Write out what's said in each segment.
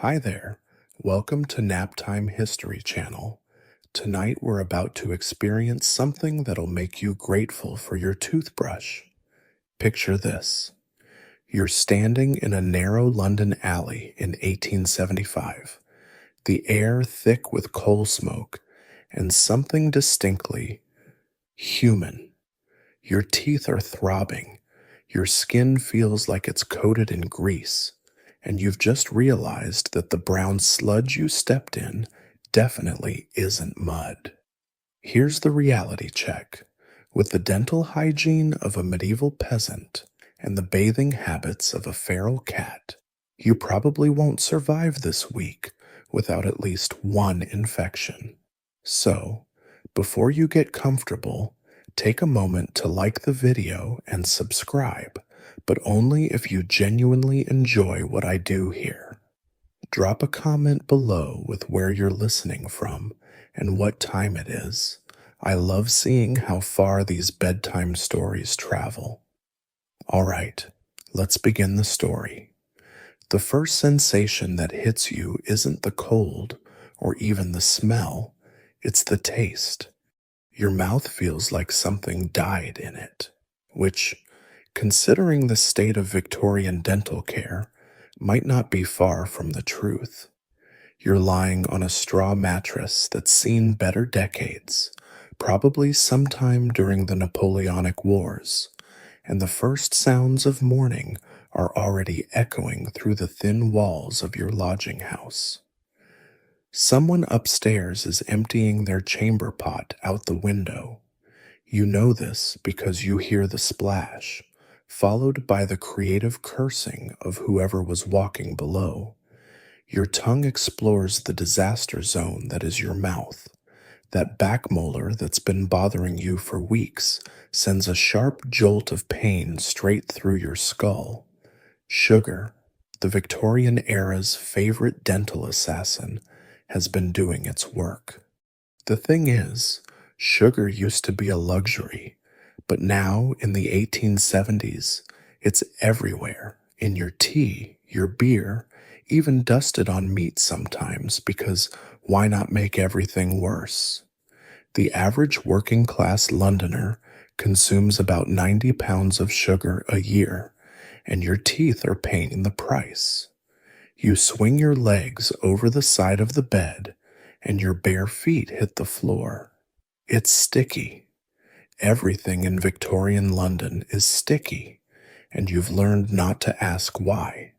Hi there. Welcome to NapTime History channel. Tonight we're about to experience something that'll make you grateful for your toothbrush. Picture this. You're standing in a narrow London alley in 1875, the air thick with coal smoke, and something distinctly human. Your teeth are throbbing, your skin feels like it's coated in grease, and you've just realized that the brown sludge you stepped in definitely isn't mud. Here's the reality check. With the dental hygiene of a medieval peasant and the bathing habits of a feral cat, you probably won't survive this week without at least one infection. So, before you get comfortable, take a moment to like the video and subscribe, but only if you genuinely enjoy what I do here. Drop a comment below with where you're listening from and what time it is. I love seeing how far these bedtime stories travel. All right, let's begin the story. The first sensation that hits you isn't the cold or even the smell, it's the taste. Your mouth feels like something died in it, which, considering the state of Victorian dental care, might not be far from the truth. You're lying on a straw mattress that's seen better decades, probably sometime during the Napoleonic Wars, and the first sounds of morning are already echoing through the thin walls of your lodging house. Someone upstairs is emptying their chamber pot out the window. You know this because you hear the splash, followed by the creative cursing of whoever was walking below. Your tongue explores the disaster zone that is your mouth. That back molar that's been bothering you for weeks sends a sharp jolt of pain straight through your skull. Sugar, the Victorian era's favorite dental assassin, has been doing its work. The thing is, sugar used to be a luxury, but now in the 1870s, it's everywhere, in your tea, your beer, even dusted on meat sometimes, because why not make everything worse? The average working class Londoner consumes about 90 pounds of sugar a year, and your teeth are paying the price. You swing your legs over the side of the bed, and your bare feet hit the floor. It's sticky. Everything in Victorian London is sticky, and you've learned not to ask why.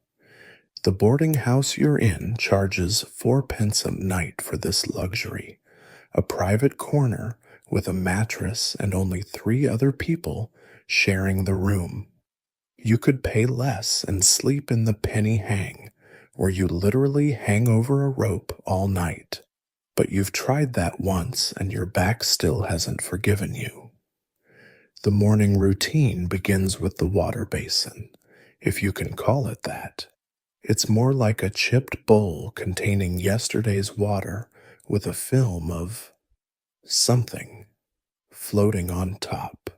The boarding house you're in charges 4 pence a night for this luxury, a private corner with a mattress and only 3 other people sharing the room. You could pay less and sleep in the penny hang, where you literally hang over a rope all night. But you've tried that once and your back still hasn't forgiven you. The morning routine begins with the water basin, if you can call it that. It's more like a chipped bowl containing yesterday's water with a film of something floating on top.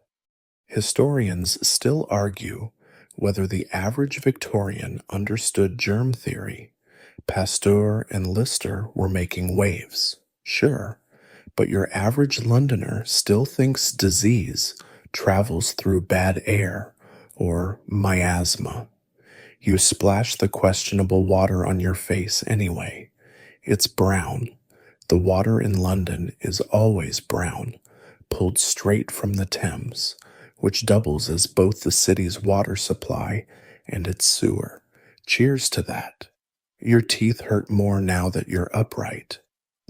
Historians still argue whether the average Victorian understood germ theory. Pasteur and Lister were making waves, sure, but your average Londoner still thinks disease travels through bad air or miasma. You splash the questionable water on your face anyway. It's brown. The water in London is always brown, pulled straight from the Thames, which doubles as both the city's water supply and its sewer. Cheers to that. Your teeth hurt more now that you're upright.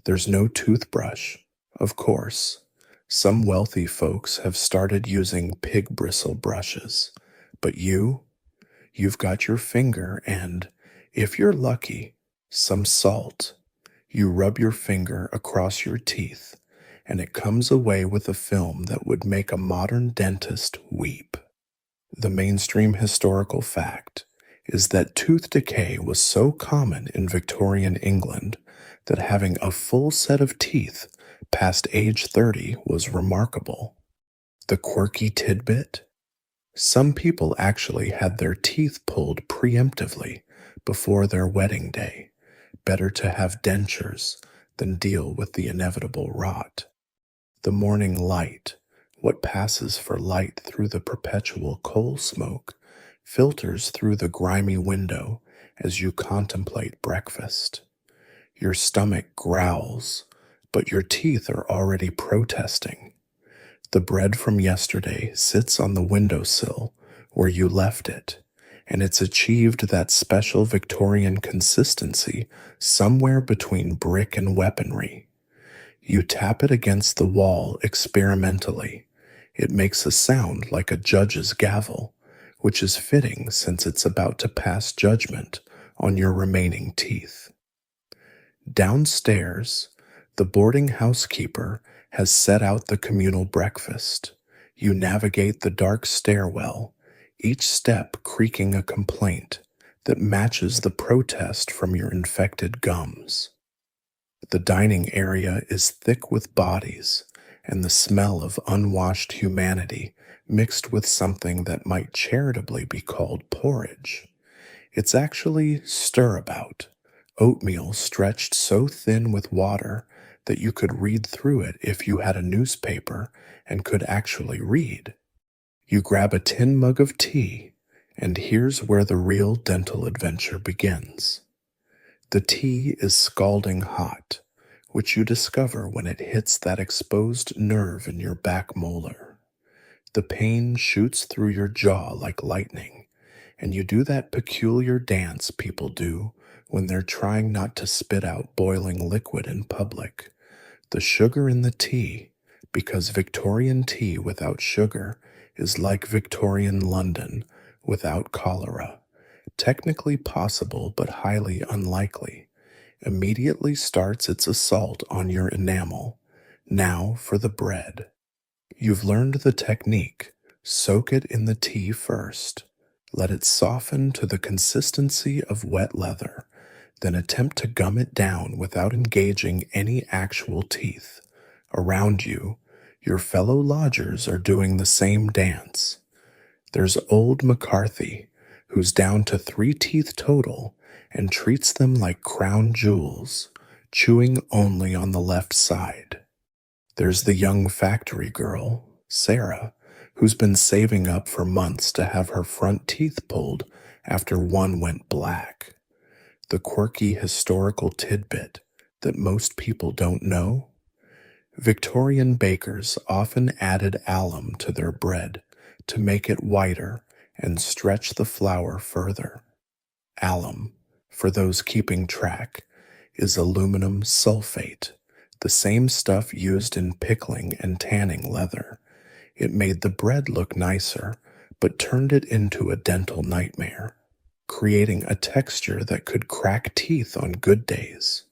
There's no toothbrush, of course. Some wealthy folks have started using pig bristle brushes, but you've got your finger and, if you're lucky, some salt. You rub your finger across your teeth, and it comes away with a film that would make a modern dentist weep. The mainstream historical fact is that tooth decay was so common in Victorian England that having a full set of teeth past age 30 was remarkable. The quirky tidbit? Some people actually had their teeth pulled preemptively before their wedding day, Better to have dentures than deal with the inevitable rot. The morning light, what passes for light through the perpetual coal smoke, filters through the grimy window as you contemplate breakfast. Your stomach growls, but your teeth are already protesting. The bread from yesterday sits on the windowsill where you left it, and it's achieved that special Victorian consistency somewhere between brick and weaponry. You tap it against the wall experimentally. It makes a sound like a judge's gavel, which is fitting since it's about to pass judgment on your remaining teeth. Downstairs, the boarding housekeeper has set out the communal breakfast. You navigate the dark stairwell, each step creaking a complaint that matches the protest from your infected gums. The dining area is thick with bodies and the smell of unwashed humanity mixed with something that might charitably be called porridge. It's actually stirabout, oatmeal stretched so thin with water that you could read through it if you had a newspaper and could actually read. You grab a tin mug of tea, and here's where the real dental adventure begins. The tea is scalding hot, which you discover when it hits that exposed nerve in your back molar. The pain shoots through your jaw like lightning, and you do that peculiar dance people do when they're trying not to spit out boiling liquid in public. The sugar in the tea, because Victorian tea without sugar is like Victorian London without cholera, technically possible but highly unlikely, immediately starts its assault on your enamel. Now for the bread. You've learned the technique. Soak it in the tea first. Let it soften to the consistency of wet leather, then attempt to gum it down without engaging any actual teeth. Around you, your fellow lodgers are doing the same dance. There's old McCarthy, who's down to 3 teeth total and treats them like crown jewels, chewing only on the left side. There's the young factory girl, Sarah, who's been saving up for months to have her front teeth pulled after one went black. The quirky historical tidbit that most people don't know? Victorian bakers often added alum to their bread to make it whiter and stretch the flour further. Alum, for those keeping track, is aluminum sulfate, the same stuff used in pickling and tanning leather. It made the bread look nicer, but turned it into a dental nightmare, creating a texture that could crack teeth on good days.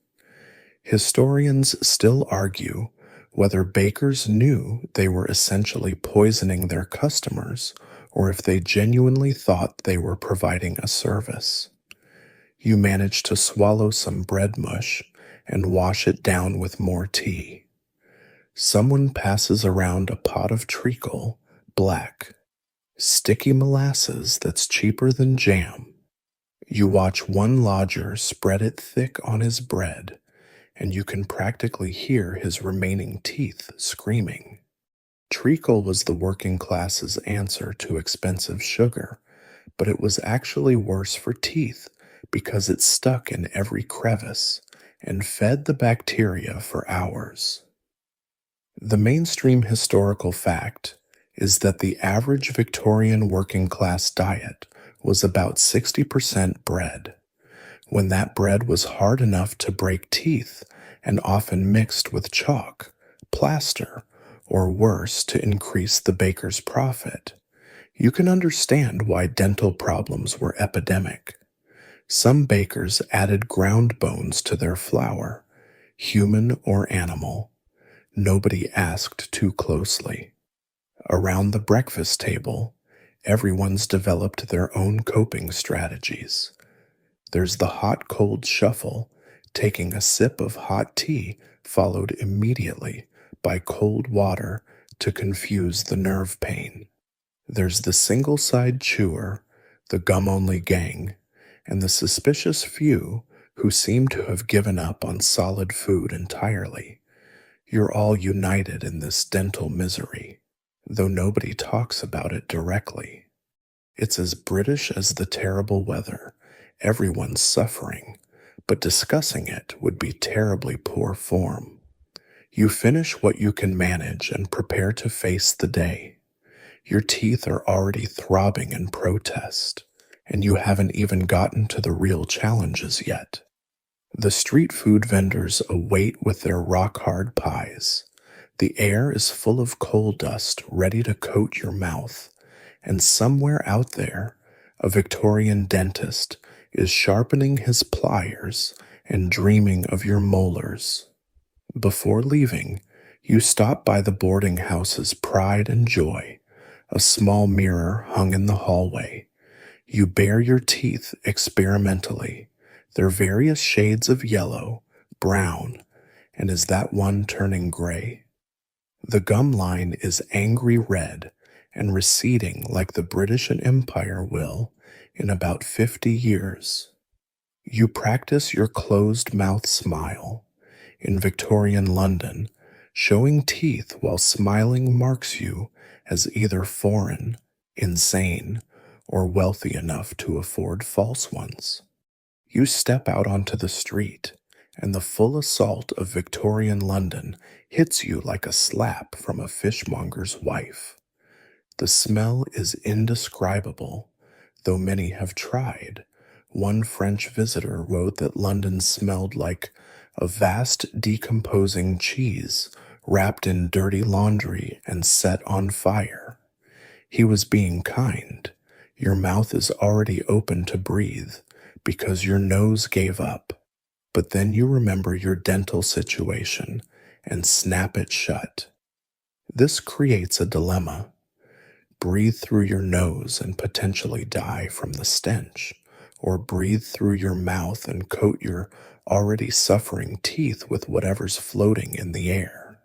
Historians still argue whether bakers knew they were essentially poisoning their customers or if they genuinely thought they were providing a service. You manage to swallow some bread mush and wash it down with more tea. Someone passes around a pot of treacle, black, sticky molasses that's cheaper than jam. You watch one lodger spread it thick on his bread, and you can practically hear his remaining teeth screaming. Treacle was the working class's answer to expensive sugar, but it was actually worse for teeth because it stuck in every crevice and fed the bacteria for hours. The mainstream historical fact is that the average Victorian working class diet was about 60% bread. When that bread was hard enough to break teeth and often mixed with chalk, plaster, or worse to increase the baker's profit, you can understand why dental problems were epidemic. Some bakers added ground bones to their flour, human or animal. Nobody asked too closely. Around the breakfast table, everyone's developed their own coping strategies. There's the hot-cold shuffle, taking a sip of hot tea followed immediately by cold water to confuse the nerve pain. There's the single-side chewer, the gum-only gang, and the suspicious few who seem to have given up on solid food entirely. You're all united in this dental misery, though nobody talks about it directly. It's as British as the terrible weather. Everyone's suffering, but discussing it would be terribly poor form. You finish what you can manage and prepare to face the day. Your teeth are already throbbing in protest, and you haven't even gotten to the real challenges yet. The street food vendors await with their rock-hard pies. The air is full of coal dust ready to coat your mouth, and somewhere out there, a Victorian dentist is sharpening his pliers and dreaming of your molars. Before leaving, you stop by the boarding house's pride and joy, a small mirror hung in the hallway. You bare your teeth experimentally, their various shades of yellow, brown, and is that one turning gray? The gum line is angry red and receding like the British Empire will in about 50 years. You practice your closed mouth smile. In Victorian London, showing teeth while smiling marks you as either foreign, insane, or wealthy enough to afford false ones. You step out onto the street, and the full assault of Victorian London hits you like a slap from a fishmonger's wife. The smell is indescribable, though many have tried. One French visitor wrote that London smelled like a vast decomposing cheese wrapped in dirty laundry and set on fire. He was being kind. Your mouth is already open to breathe because your nose gave up. But then you remember your dental situation and snap it shut. This creates a dilemma. Breathe through your nose and potentially die from the stench, or breathe through your mouth and coat your already suffering teeth with whatever's floating in the air.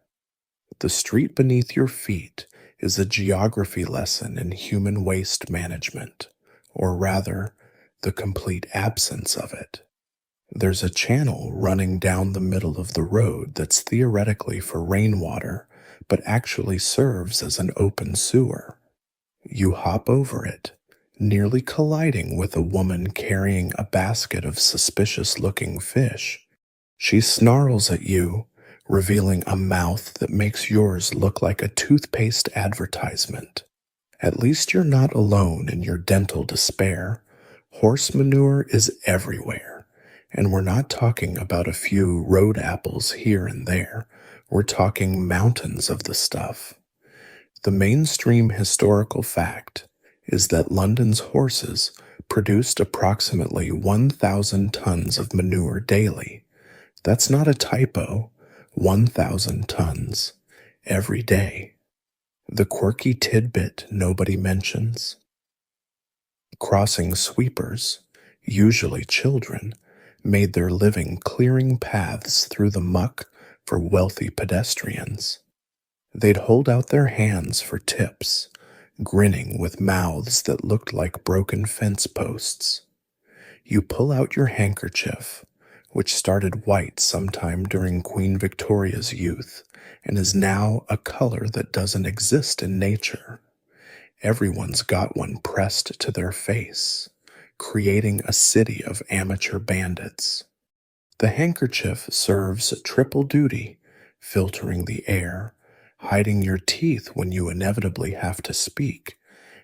The street beneath your feet is a geography lesson in human waste management, or rather, the complete absence of it. There's a channel running down the middle of the road that's theoretically for rainwater, but actually serves as an open sewer. You hop over it, nearly colliding with a woman carrying a basket of suspicious-looking fish. She snarls at you, revealing a mouth that makes yours look like a toothpaste advertisement. At least you're not alone in your dental despair. Horse manure is everywhere, and we're not talking about a few road apples here and there. We're talking mountains of the stuff. The mainstream historical fact is that London's horses produced approximately 1,000 tons of manure daily. That's not a typo. 1,000 tons every day. The quirky tidbit nobody mentions. Crossing sweepers, usually children, made their living clearing paths through the muck for wealthy pedestrians. They'd hold out their hands for tips, grinning with mouths that looked like broken fence posts. You pull out your handkerchief, which started white sometime during Queen Victoria's youth and is now a color that doesn't exist in nature. Everyone's got one pressed to their face, creating a city of amateur bandits. The handkerchief serves triple duty, filtering the air, hiding your teeth when you inevitably have to speak,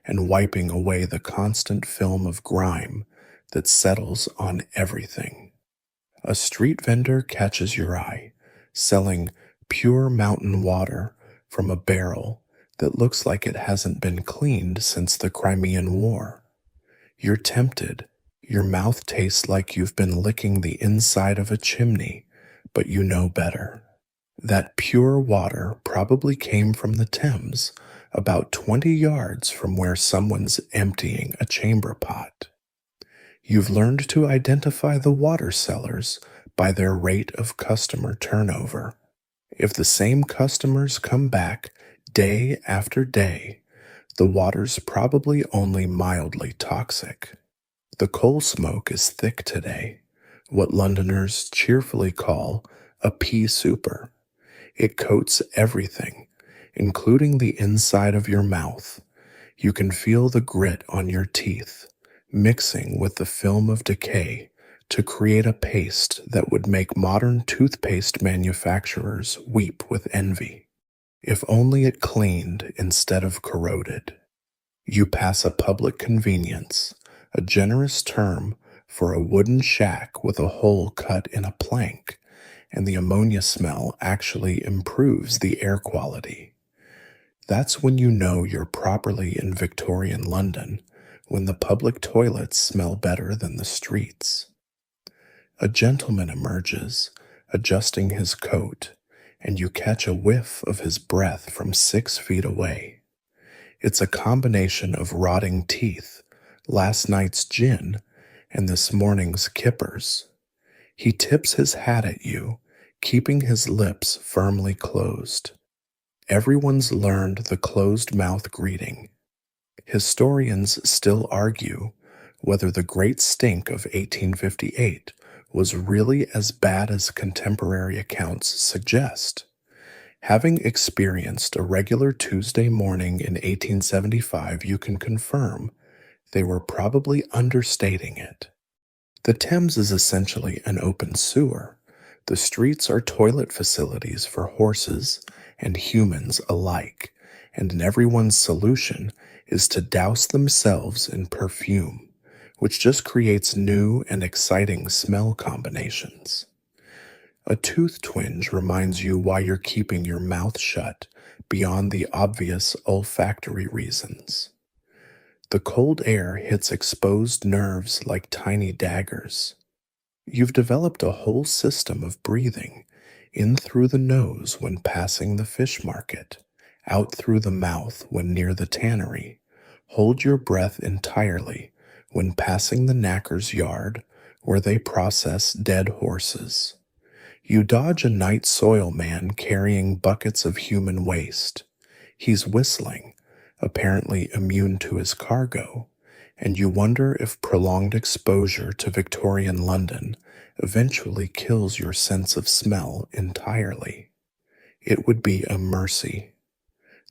and wiping away the constant film of grime that settles on everything. A street vendor catches your eye, selling pure mountain water from a barrel that looks like it hasn't been cleaned since the Crimean War. You're tempted. Your mouth tastes like you've been licking the inside of a chimney, but you know better. That pure water probably came from the Thames, about 20 yards from where someone's emptying a chamber pot. You've learned to identify the water sellers by their rate of customer turnover. If the same customers come back day after day, the water's probably only mildly toxic. The coal smoke is thick today. what Londoners cheerfully call a pea super. It coats everything, including the inside of your mouth. You can feel the grit on your teeth, mixing with the film of decay to create a paste that would make modern toothpaste manufacturers weep with envy. If only it cleaned instead of corroded. You pass a public convenience, a generous term for a wooden shack with a hole cut in a plank, and the ammonia smell actually improves the air quality. That's when you know you're properly in Victorian London, when the public toilets smell better than the streets. A gentleman emerges, adjusting his coat, and you catch a whiff of his breath from 6 feet away. It's a combination of rotting teeth, last night's gin, and this morning's kippers. He tips his hat at you, keeping his lips firmly closed. Everyone's learned the closed-mouth greeting. Historians still argue whether the Great Stink of 1858 was really as bad as contemporary accounts suggest. Having experienced a regular Tuesday morning in 1875, you can confirm they were probably understating it. The Thames is essentially an open sewer. The streets are toilet facilities for horses and humans alike, and everyone's solution is to douse themselves in perfume, which just creates new and exciting smell combinations. A tooth twinge reminds you why you're keeping your mouth shut beyond the obvious olfactory reasons. The cold air hits exposed nerves like tiny daggers. You've developed a whole system of breathing, in through the nose when passing the fish market, out through the mouth when near the tannery. Hold your breath entirely when passing the knacker's yard where they process dead horses. You dodge a night soil man carrying buckets of human waste. He's whistling, apparently immune to his cargo, and you wonder if prolonged exposure to Victorian London eventually kills your sense of smell entirely. It would be a mercy.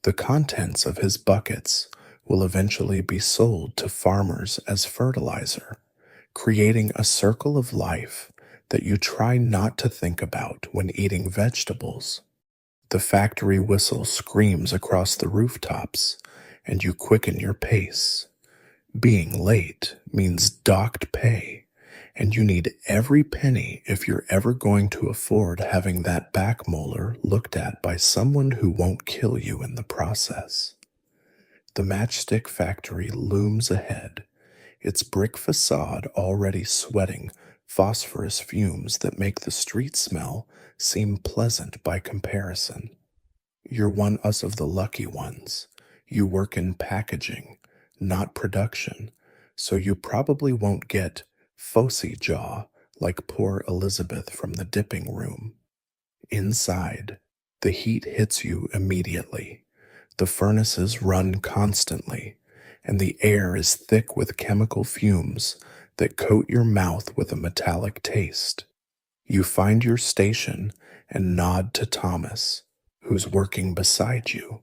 The contents of his buckets will eventually be sold to farmers as fertilizer, creating a circle of life that you try not to think about when eating vegetables. The factory whistle screams across the rooftops, and you quicken your pace. Being late means docked pay, and you need every penny if you're ever going to afford having that back molar looked at by someone who won't kill you in the process. The matchstick factory looms ahead, its brick facade already sweating phosphorus fumes that make the street smell seem pleasant by comparison. You're one of the lucky ones. You work in packaging, not production, so you probably won't get fossy jaw like poor Elizabeth from the dipping room. Inside, the heat hits you immediately. The furnaces run constantly, and the air is thick with chemical fumes that coat your mouth with a metallic taste. You find your station and nod to Thomas, who's working beside you.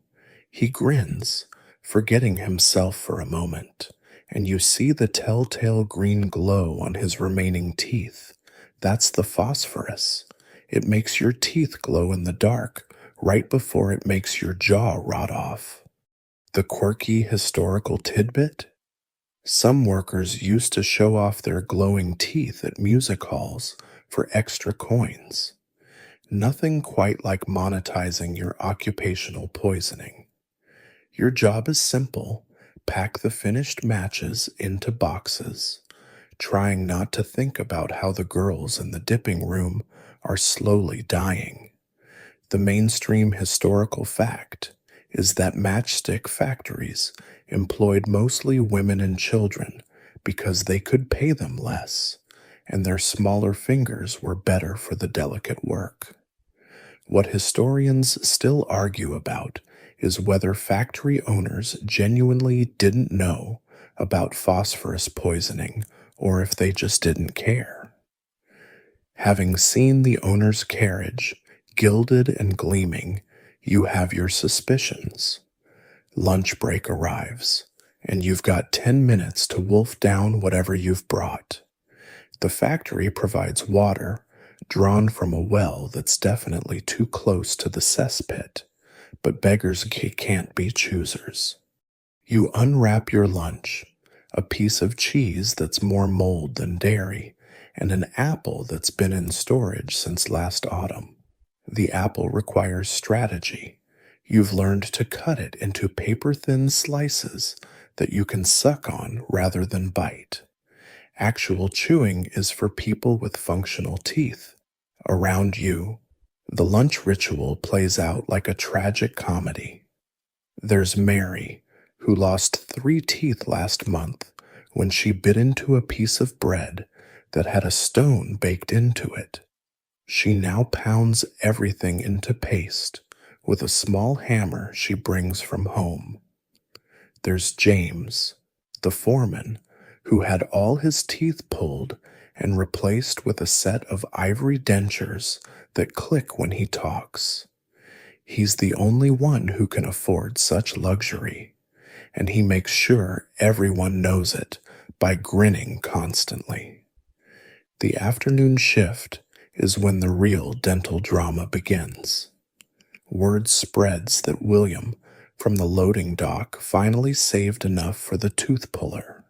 He grins, forgetting himself for a moment, and you see the telltale green glow on his remaining teeth. That's the phosphorus. It makes your teeth glow in the dark right before it makes your jaw rot off. The quirky historical tidbit? Some workers used to show off their glowing teeth at music halls for extra coins. Nothing quite like monetizing your occupational poisoning. Your job is simple. Pack the finished matches into boxes, trying not to think about how the girls in the dipping room are slowly dying. The mainstream historical fact is that matchstick factories employed mostly women and children because they could pay them less, and their smaller fingers were better for the delicate work. What historians still argue about is whether factory owners genuinely didn't know about phosphorus poisoning or if they just didn't care. Having seen the owner's carriage, gilded and gleaming, you have your suspicions. Lunch break arrives, and you've got 10 minutes to wolf down whatever you've brought. The factory provides water, drawn from a well that's definitely too close to the cesspit, but beggars can't be choosers. You unwrap your lunch, a piece of cheese that's more mold than dairy, and an apple that's been in storage since last autumn. The apple requires strategy. You've learned to cut it into paper-thin slices that you can suck on rather than bite. Actual chewing is for people with functional teeth. Around you, the lunch ritual plays out like a tragic comedy. There's Mary, who lost 3 teeth last month when she bit into a piece of bread that had a stone baked into it. She now pounds everything into paste with a small hammer she brings from home. There's James, the foreman, who had all his teeth pulled and replaced with a set of ivory dentures that click when he talks. He's the only one who can afford such luxury, and he makes sure everyone knows it by grinning constantly. The afternoon shift is when the real dental drama begins. Word spreads that William from the loading dock finally saved enough for the tooth puller.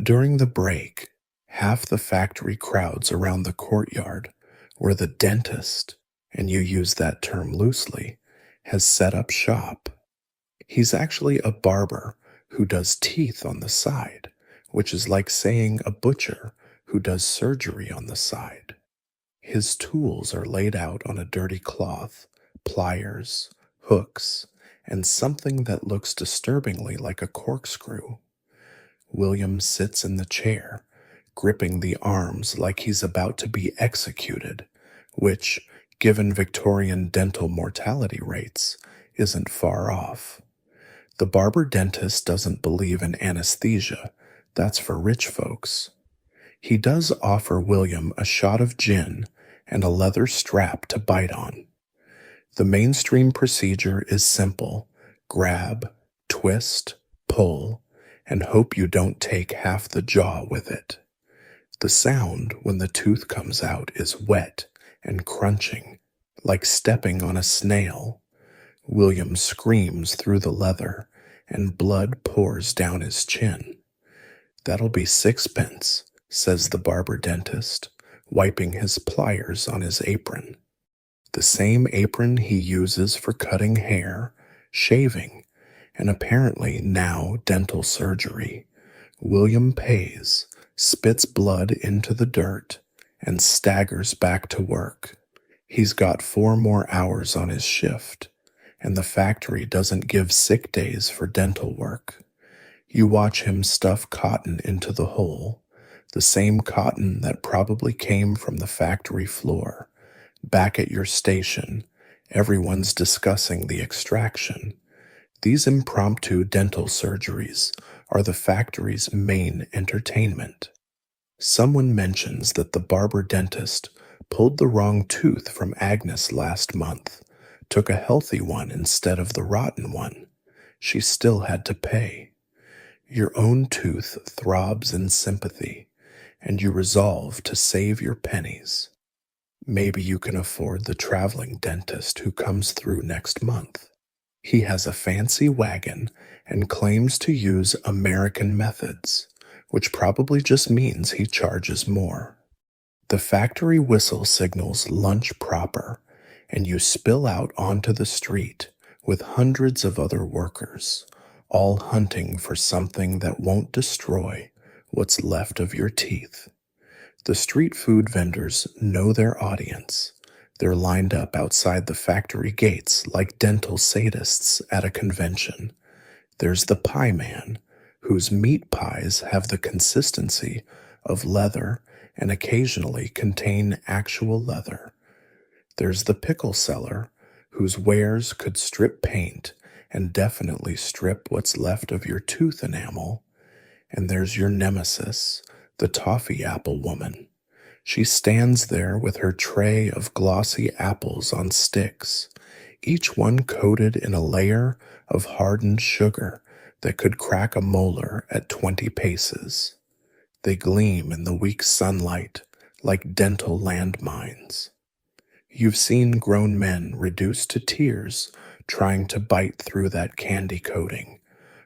During the break, half the factory crowds around the courtyard where the dentist, and you use that term loosely, has set up shop. He's actually a barber who does teeth on the side, which is like saying a butcher who does surgery on the side. His tools are laid out on a dirty cloth, pliers, hooks, and something that looks disturbingly like a corkscrew. William sits in the chair, gripping the arms like he's about to be executed, which, given Victorian dental mortality rates, isn't far off. The barber-dentist doesn't believe in anesthesia. That's for rich folks. He does offer William a shot of gin and a leather strap to bite on. The mainstream procedure is simple: grab, twist, pull, and hope you don't take half the jaw with it. The sound when the tooth comes out is wet and crunching, like stepping on a snail. William screams through the leather, and blood pours down his chin. "That'll be 6 pence," says the barber-dentist, wiping his pliers on his apron. The same apron he uses for cutting hair, shaving, and apparently now dental surgery. William pays, spits blood into the dirt, and staggers back to work. He's got 4 more hours on his shift, and the factory doesn't give sick days for dental work. You watch him stuff cotton into the hole, the same cotton that probably came from the factory floor. Back at your station, everyone's discussing the extraction. These impromptu dental surgeries are the factory's main entertainment. Someone mentions that the barber-dentist pulled the wrong tooth from Agnes last month, took a healthy one instead of the rotten one. She still had to pay. Your own tooth throbs in sympathy, and you resolve to save your pennies. Maybe you can afford the traveling dentist who comes through next month. He has a fancy wagon and claims to use American methods, which probably just means he charges more. The factory whistle signals lunch proper, and you spill out onto the street with hundreds of other workers, all hunting for something that won't destroy what's left of your teeth. The street food vendors know their audience. They're lined up outside the factory gates like dental sadists at a convention. There's the pie man, whose meat pies have the consistency of leather and occasionally contain actual leather. There's the pickle seller, whose wares could strip paint and definitely strip what's left of your tooth enamel. And there's your nemesis, the toffee apple woman. She stands there with her tray of glossy apples on sticks, each one coated in a layer of hardened sugar that could crack a molar at 20 paces. They gleam in the weak sunlight like dental landmines. You've seen grown men reduced to tears trying to bite through that candy coating,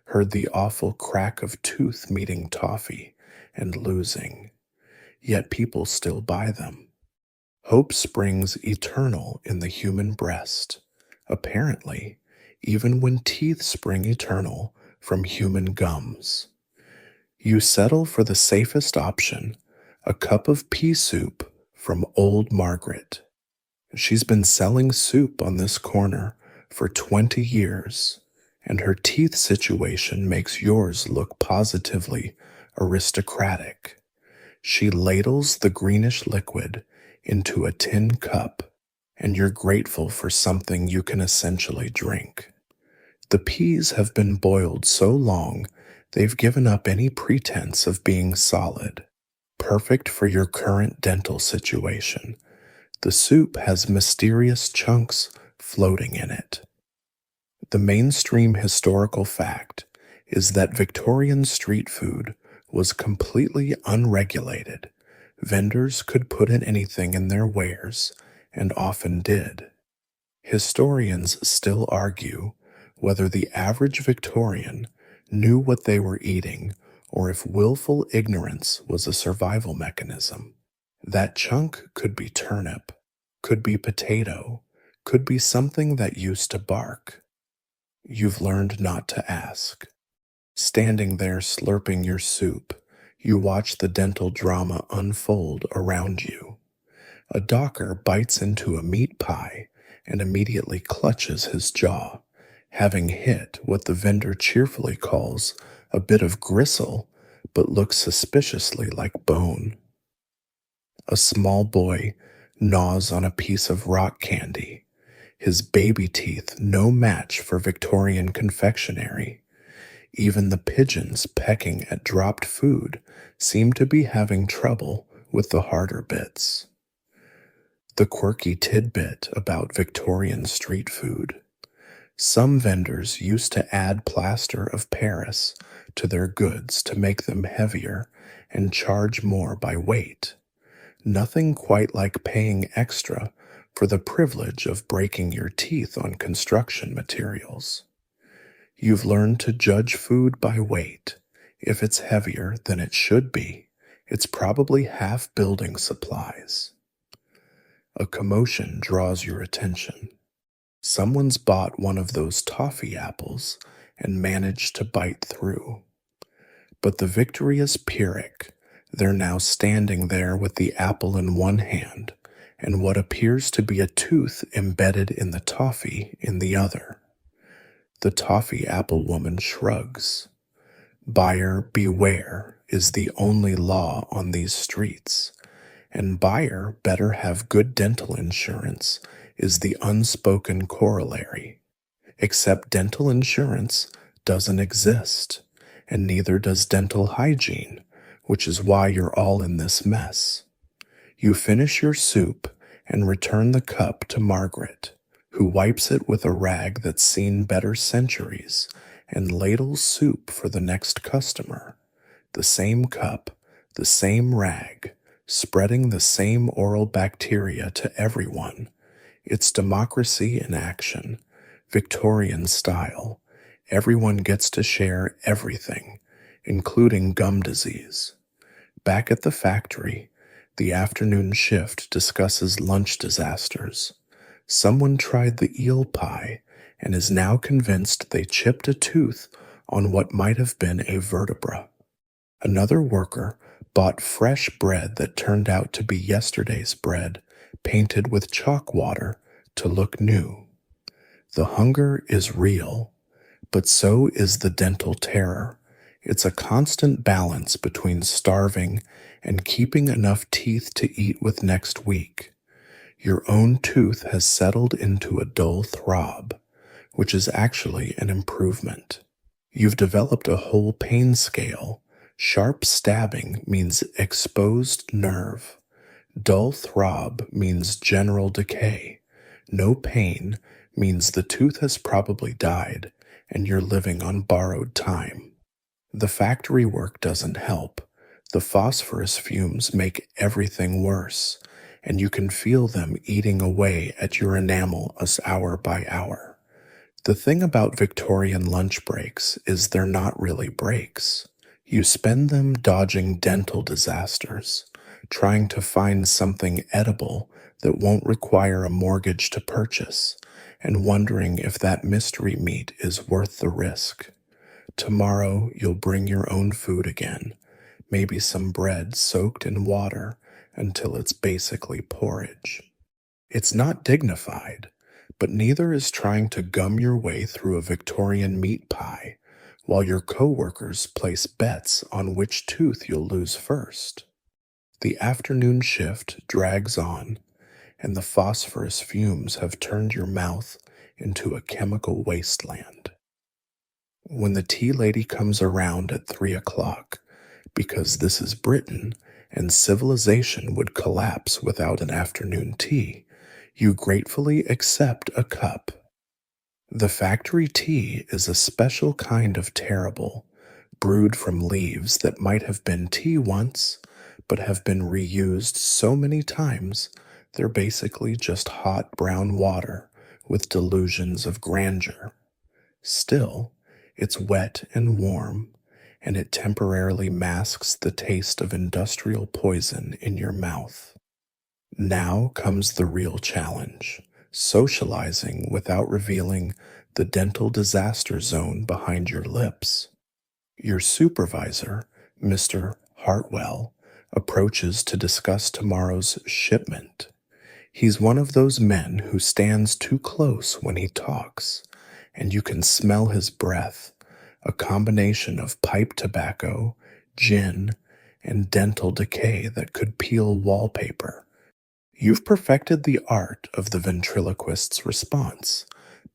heard the awful crack of tooth meeting toffee and losing. Yet people still buy them. Hope springs eternal in the human breast. Apparently, even when teeth spring eternal from human gums. You settle for the safest option, a cup of pea soup from Old Margaret. She's been selling soup on this corner for 20 years, and her teeth situation makes yours look positively aristocratic. She ladles the greenish liquid into a tin cup, and you're grateful for something you can essentially drink. The peas have been boiled so long they've given up any pretense of being solid, perfect for your current dental situation. The soup has mysterious chunks floating in it. The mainstream historical fact is that Victorian street food was completely unregulated. Vendors could put in anything in their wares, and often did. Historians still argue whether the average Victorian knew what they were eating or if willful ignorance was a survival mechanism. That chunk could be turnip, could be potato, could be something that used to bark. You've learned not to ask. Standing there slurping your soup, you watch the dental drama unfold around you. A docker bites into a meat pie and immediately clutches his jaw, having hit what the vendor cheerfully calls a bit of gristle but looks suspiciously like bone. A small boy gnaws on a piece of rock candy, his baby teeth no match for Victorian confectionery. Even the pigeons pecking at dropped food seem to be having trouble with the harder bits. The quirky tidbit about Victorian street food. Some vendors used to add plaster of Paris to their goods to make them heavier and charge more by weight. Nothing quite like paying extra for the privilege of breaking your teeth on construction materials. You've learned to judge food by weight. If it's heavier than it should be, it's probably half building supplies. A commotion draws your attention. Someone's bought one of those toffee apples and managed to bite through. But the victory is Pyrrhic. They're now standing there with the apple in one hand and what appears to be a tooth embedded in the toffee in the other. The toffee apple woman shrugs. Buyer beware is the only law on these streets, and buyer better have good dental insurance is the unspoken corollary. Except dental insurance doesn't exist, and neither does dental hygiene, which is why you're all in this mess. You finish your soup and return the cup to Margaret, who wipes it with a rag that's seen better centuries and ladles soup for the next customer. The same cup, the same rag, spreading the same oral bacteria to everyone. It's democracy in action, Victorian style. Everyone gets to share everything, including gum disease. Back at the factory, the afternoon shift discusses lunch disasters. Someone tried the eel pie and is now convinced they chipped a tooth on what might have been a vertebra. Another worker bought fresh bread that turned out to be yesterday's bread, painted with chalk water to look new. The hunger is real, but so is the dental terror. It's a constant balance between starving and keeping enough teeth to eat with next week. Your own tooth has settled into a dull throb, which is actually an improvement. You've developed a whole pain scale. Sharp stabbing means exposed nerve. Dull throb means general decay. No pain means the tooth has probably died and you're living on borrowed time. The factory work doesn't help. The phosphorus fumes make everything worse, and you can feel them eating away at your enamel as hour by hour. The thing about Victorian lunch breaks is they're not really breaks. You spend them dodging dental disasters, trying to find something edible that won't require a mortgage to purchase, and wondering if that mystery meat is worth the risk. Tomorrow you'll bring your own food again, maybe some bread soaked in water until it's basically porridge. It's not dignified, but neither is trying to gum your way through a Victorian meat pie while your coworkers place bets on which tooth you'll lose first. The afternoon shift drags on, and the phosphorus fumes have turned your mouth into a chemical wasteland. When the tea lady comes around at 3 o'clock, because this is Britain and civilization would collapse without an afternoon tea, you gratefully accept a cup. The factory tea is a special kind of terrible, brewed from leaves that might have been tea once, but have been reused so many times they're basically just hot brown water with delusions of grandeur. Still, it's wet and warm, and it temporarily masks the taste of industrial poison in your mouth. Now comes the real challenge: socializing without revealing the dental disaster zone behind your lips. Your supervisor, Mr. Hartwell, approaches to discuss tomorrow's shipment. He's one of those men who stands too close when he talks, and you can smell his breath, a combination of pipe tobacco, gin, and dental decay that could peel wallpaper. You've perfected the art of the ventriloquist's response,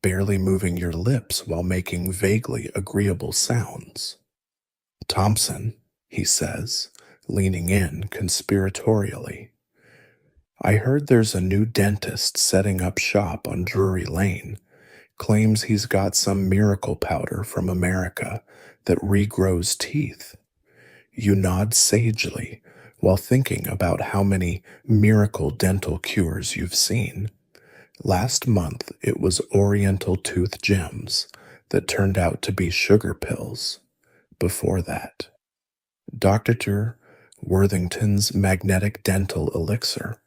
barely moving your lips while making vaguely agreeable sounds. "Thompson," he says, leaning in conspiratorially, "I heard there's a new dentist setting up shop on Drury Lane. Claims he's got some miracle powder from America that regrows teeth." You nod sagely while thinking about how many miracle dental cures you've seen. Last month it was Oriental tooth gems that turned out to be sugar pills. Before that, Dr. Worthington's magnetic dental elixir,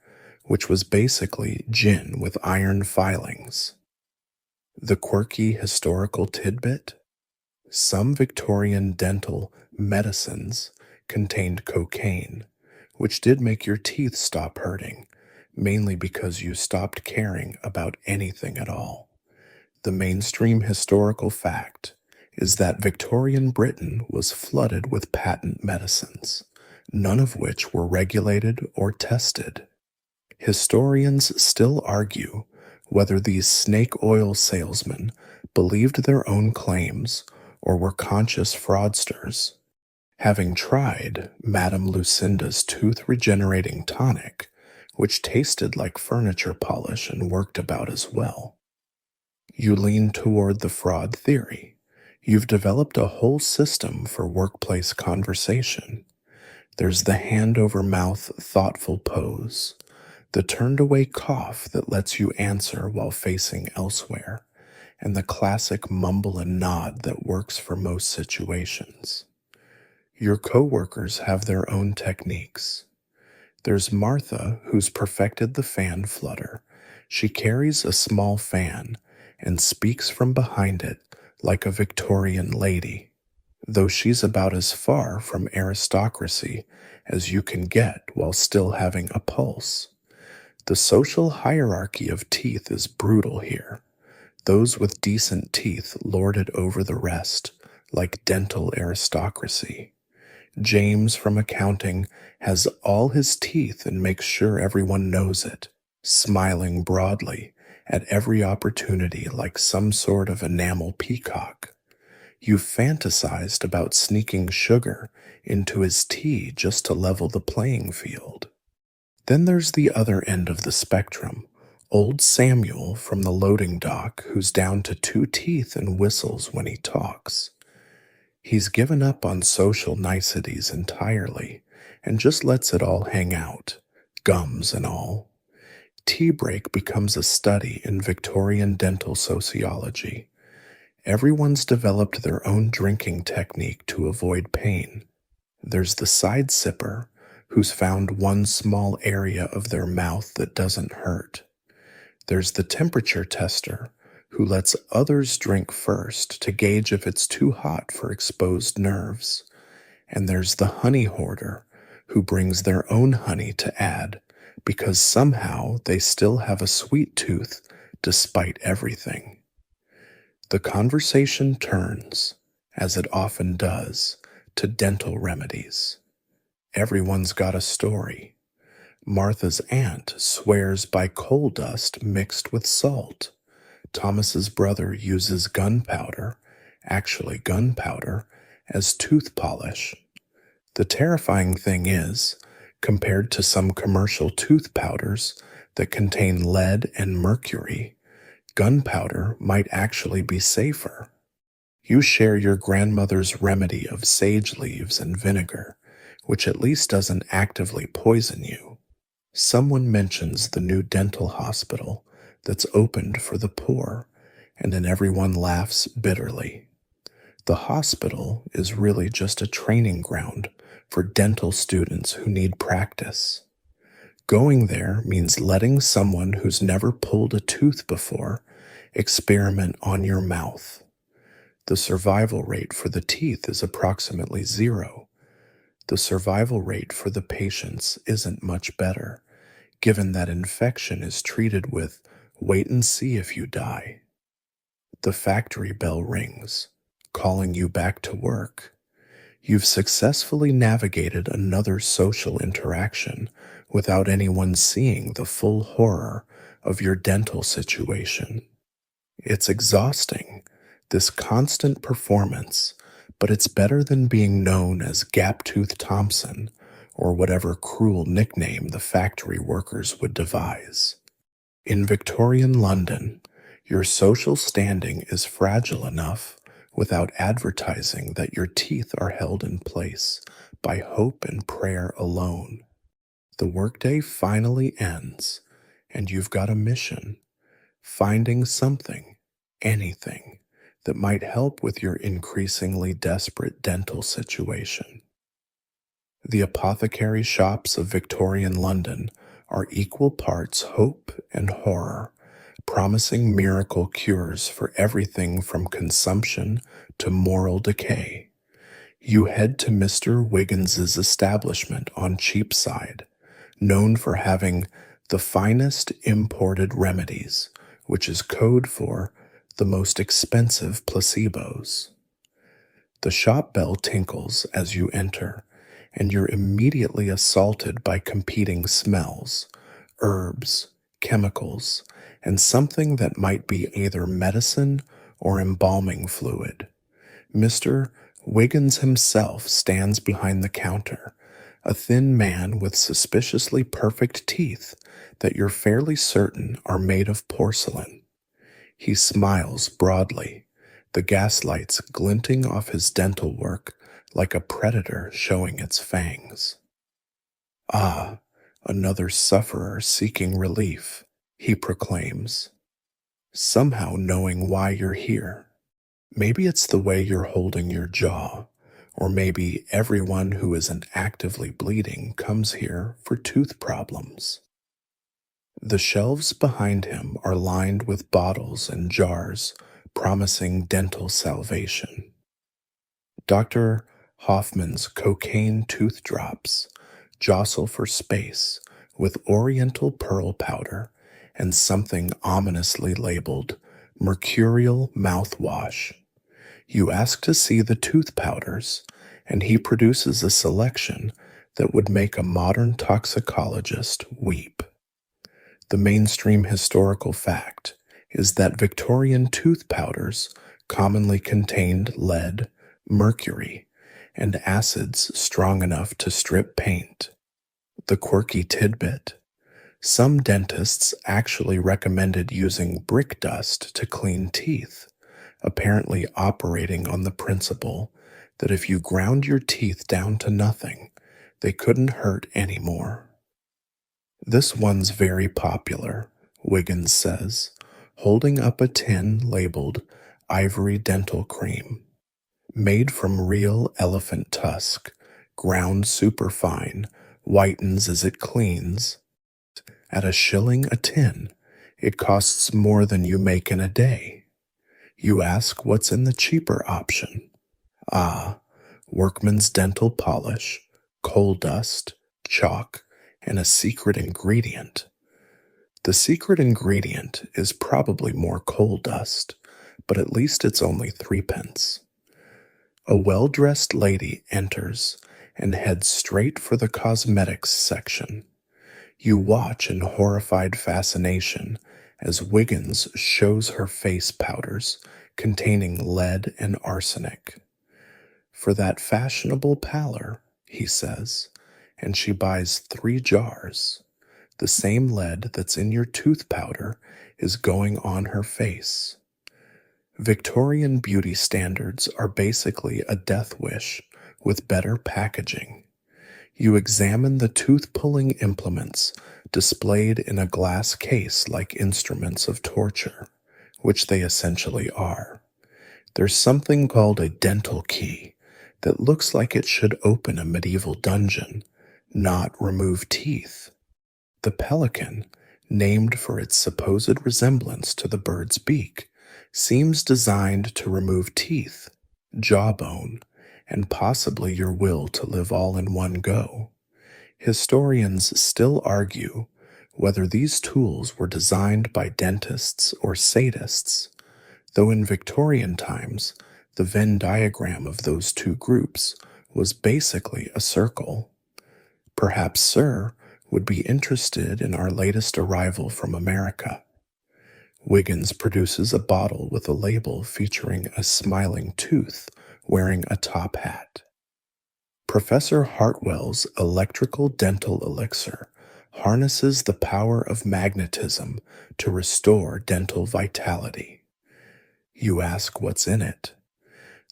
which was basically gin with iron filings. The quirky historical tidbit: some Victorian dental medicines contained cocaine, which did make your teeth stop hurting, mainly because you stopped caring about anything at all. The mainstream historical fact is that Victorian Britain was flooded with patent medicines, none of which were regulated or tested. Historians still argue whether these snake oil salesmen believed their own claims or were conscious fraudsters. Having tried Madame Lucinda's tooth-regenerating tonic, which tasted like furniture polish and worked about as well, you lean toward the fraud theory. You've developed a whole system for workplace conversation. There's the hand-over-mouth thoughtful pose, the turned-away cough that lets you answer while facing elsewhere, and the classic mumble and nod that works for most situations. Your coworkers have their own techniques. There's Martha, who's perfected the fan flutter. She carries a small fan and speaks from behind it like a Victorian lady, though she's about as far from aristocracy as you can get while still having a pulse. The social hierarchy of teeth is brutal here. Those with decent teeth lord it over the rest, like dental aristocracy. James from accounting has all his teeth and makes sure everyone knows it, smiling broadly at every opportunity like some sort of enamel peacock. You've fantasized about sneaking sugar into his tea just to level the playing field. Then there's the other end of the spectrum. Old Samuel from the loading dock, who's down to 2 teeth and whistles when he talks. He's given up on social niceties entirely and just lets it all hang out, gums and all. Tea break becomes a study in Victorian dental sociology. Everyone's developed their own drinking technique to avoid pain. There's the side sipper, who's found one small area of their mouth that doesn't hurt. There's the temperature tester, who lets others drink first to gauge if it's too hot for exposed nerves. And there's the honey hoarder, who brings their own honey to add, because somehow they still have a sweet tooth despite everything. The conversation turns, as it often does, to dental remedies. Everyone's got a story. Martha's aunt swears by coal dust mixed with salt. Thomas's brother uses gunpowder, actually gunpowder, as tooth polish. The terrifying thing is, compared to some commercial tooth powders that contain lead and mercury, gunpowder might actually be safer. You share your grandmother's remedy of sage leaves and vinegar, which at least doesn't actively poison you. Someone mentions the new dental hospital that's opened for the poor, and then everyone laughs bitterly. The hospital is really just a training ground for dental students who need practice. Going there means letting someone who's never pulled a tooth before experiment on your mouth. The survival rate for the teeth is approximately 0. The survival rate for the patients isn't much better, given that infection is treated with wait and see if you die. The factory bell rings, calling you back to work. You've successfully navigated another social interaction without anyone seeing the full horror of your dental situation. It's exhausting, this constant performance, but it's better than being known as Gaptooth Thompson or whatever cruel nickname the factory workers would devise. In Victorian London, your social standing is fragile enough without advertising that your teeth are held in place by hope and prayer alone. The workday finally ends, and you've got a mission, finding something, anything, that might help with your increasingly desperate dental situation. The apothecary shops of Victorian London are equal parts hope and horror, promising miracle cures for everything from consumption to moral decay. You head to Mr. Wiggins's establishment on Cheapside, known for having the finest imported remedies, which is code for the most expensive placebos. The shop bell tinkles as you enter, and you're immediately assaulted by competing smells, herbs, chemicals, and something that might be either medicine or embalming fluid. Mr. Wiggins himself stands behind the counter, a thin man with suspiciously perfect teeth that you're fairly certain are made of porcelain. He smiles broadly, the gaslights glinting off his dental work like a predator showing its fangs. "Ah, another sufferer seeking relief," he proclaims, somehow knowing why you're here. Maybe it's the way you're holding your jaw, or maybe everyone who isn't actively bleeding comes here for tooth problems. The shelves behind him are lined with bottles and jars promising dental salvation. Dr. Hoffman's cocaine tooth drops jostle for space with oriental pearl powder and something ominously labeled mercurial mouthwash. You ask to see the tooth powders, and he produces a selection that would make a modern toxicologist weep. The mainstream historical fact is that Victorian tooth powders commonly contained lead, mercury, and acids strong enough to strip paint. The quirky tidbit Some dentists actually recommended using brick dust to clean teeth, apparently operating on the principle that if you ground your teeth down to nothing, they couldn't hurt anymore. This one's very popular, Wiggins says, holding up a tin labeled Ivory Dental Cream. Made from real elephant tusk, ground superfine, whitens as it cleans. At a shilling a tin, it costs more than you make in a day. You ask what's in the cheaper option. Ah, workman's dental polish, coal dust, chalk, and a secret ingredient. The secret ingredient is probably more coal dust, but at least it's only threepence. A well-dressed lady enters and heads straight for the cosmetics section. You watch in horrified fascination as Wiggins shows her face powders containing lead and arsenic. For that fashionable pallor, he says, and she buys 3 jars. The same lead that's in your tooth powder is going on her face. Victorian beauty standards are basically a death wish with better packaging. You examine the tooth-pulling implements displayed in a glass case like instruments of torture, which they essentially are. There's something called a dental key that looks like it should open a medieval dungeon, not remove teeth. The pelican, named for its supposed resemblance to the bird's beak, seems designed to remove teeth, jawbone, and possibly your will to live all in one go. Historians still argue whether these tools were designed by dentists or sadists, though in Victorian times, the Venn diagram of those two groups was basically a circle. Perhaps Sir would be interested in our latest arrival from America. Wiggins produces a bottle with a label featuring a smiling tooth wearing a top hat. Professor Hartwell's electrical dental elixir harnesses the power of magnetism to restore dental vitality. You ask what's in it.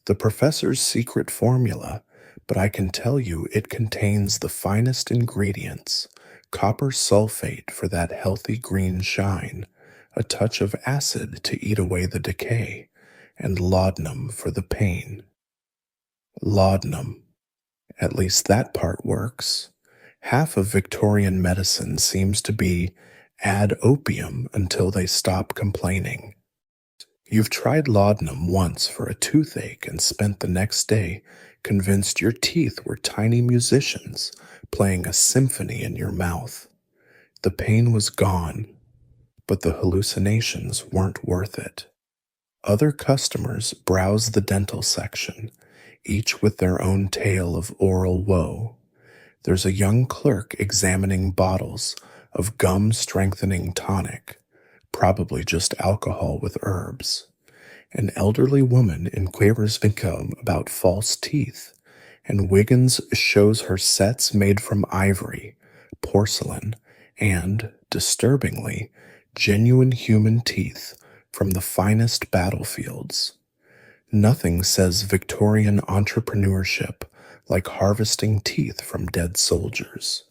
The professor's secret formula, but I can tell you it contains the finest ingredients: copper sulfate for that healthy green shine, a touch of acid to eat away the decay, and laudanum for the pain. Laudanum. At least that part works. Half of Victorian medicine seems to be add opium until they stop complaining. You've tried laudanum once for a toothache and spent the next day convinced your teeth were tiny musicians playing a symphony in your mouth. The pain was gone, but the hallucinations weren't worth it. Other customers browse the dental section, each with their own tale of oral woe. There's a young clerk examining bottles of gum-strengthening tonic, probably just alcohol with herbs. An elderly woman inquires Vincom about false teeth, and Wiggins shows her sets made from ivory, porcelain, and, disturbingly, genuine human teeth from the finest battlefields. Nothing says Victorian entrepreneurship like harvesting teeth from dead soldiers.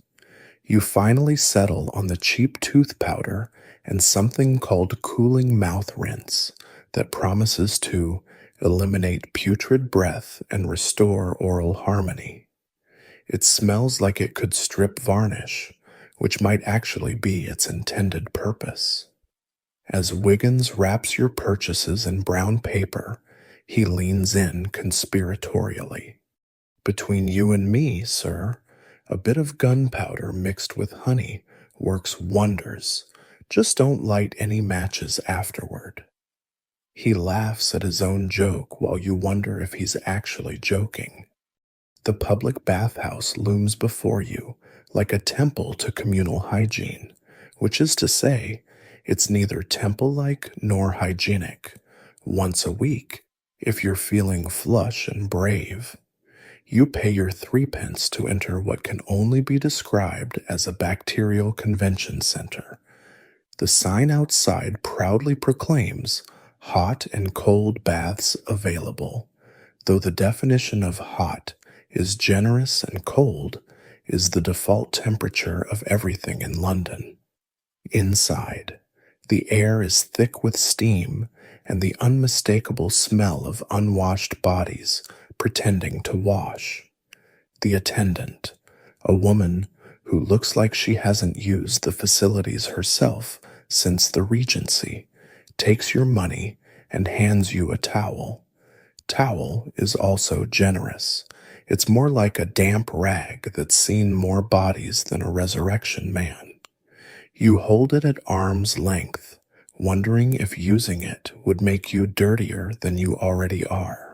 You finally settle on the cheap tooth powder and something called cooling mouth rinse that promises to eliminate putrid breath and restore oral harmony. It smells like it could strip varnish, which might actually be its intended purpose. As Wiggins wraps your purchases in brown paper, he leans in conspiratorially. Between you and me, sir, a bit of gunpowder mixed with honey works wonders. Just don't light any matches afterward. He laughs at his own joke while you wonder if he's actually joking. The public bathhouse looms before you like a temple to communal hygiene, which is to say, it's neither temple-like nor hygienic. Once a week, if you're feeling flush and brave. You pay your threepence to enter what can only be described as a bacterial convention center. The sign outside proudly proclaims hot and cold baths available, though the definition of hot is generous and cold is the default temperature of everything in London. Inside, the air is thick with steam and the unmistakable smell of unwashed bodies pretending to wash. The attendant, a woman who looks like she hasn't used the facilities herself since the Regency, takes your money and hands you a towel. Towel is also generous. It's more like a damp rag that's seen more bodies than a resurrection man. You hold it at arm's length, wondering if using it would make you dirtier than you already are.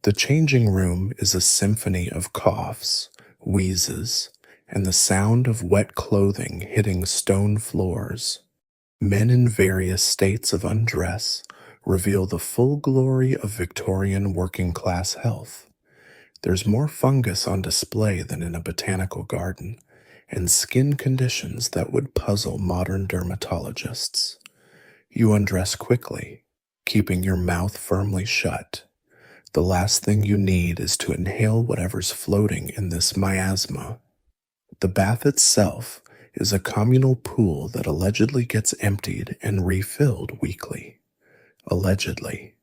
The changing room is a symphony of coughs, wheezes, and the sound of wet clothing hitting stone floors. Men in various states of undress reveal the full glory of Victorian working-class health. There's more fungus on display than in a botanical garden, and skin conditions that would puzzle modern dermatologists. You undress quickly, keeping your mouth firmly shut. The last thing you need is to inhale whatever's floating in this miasma. The bath itself is a communal pool that allegedly gets emptied and refilled weekly. Allegedly.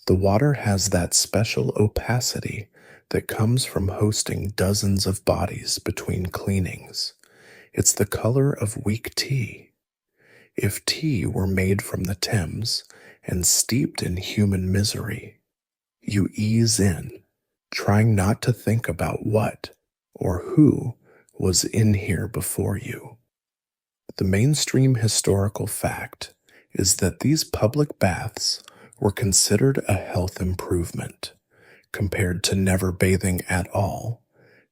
The water has that special opacity that comes from hosting dozens of bodies between cleanings. It's the color of weak tea. If tea were made from the Thames and steeped in human misery, you ease in, trying not to think about what or who was in here before you. The mainstream historical fact is that these public baths were considered a health improvement. Compared to never bathing at all,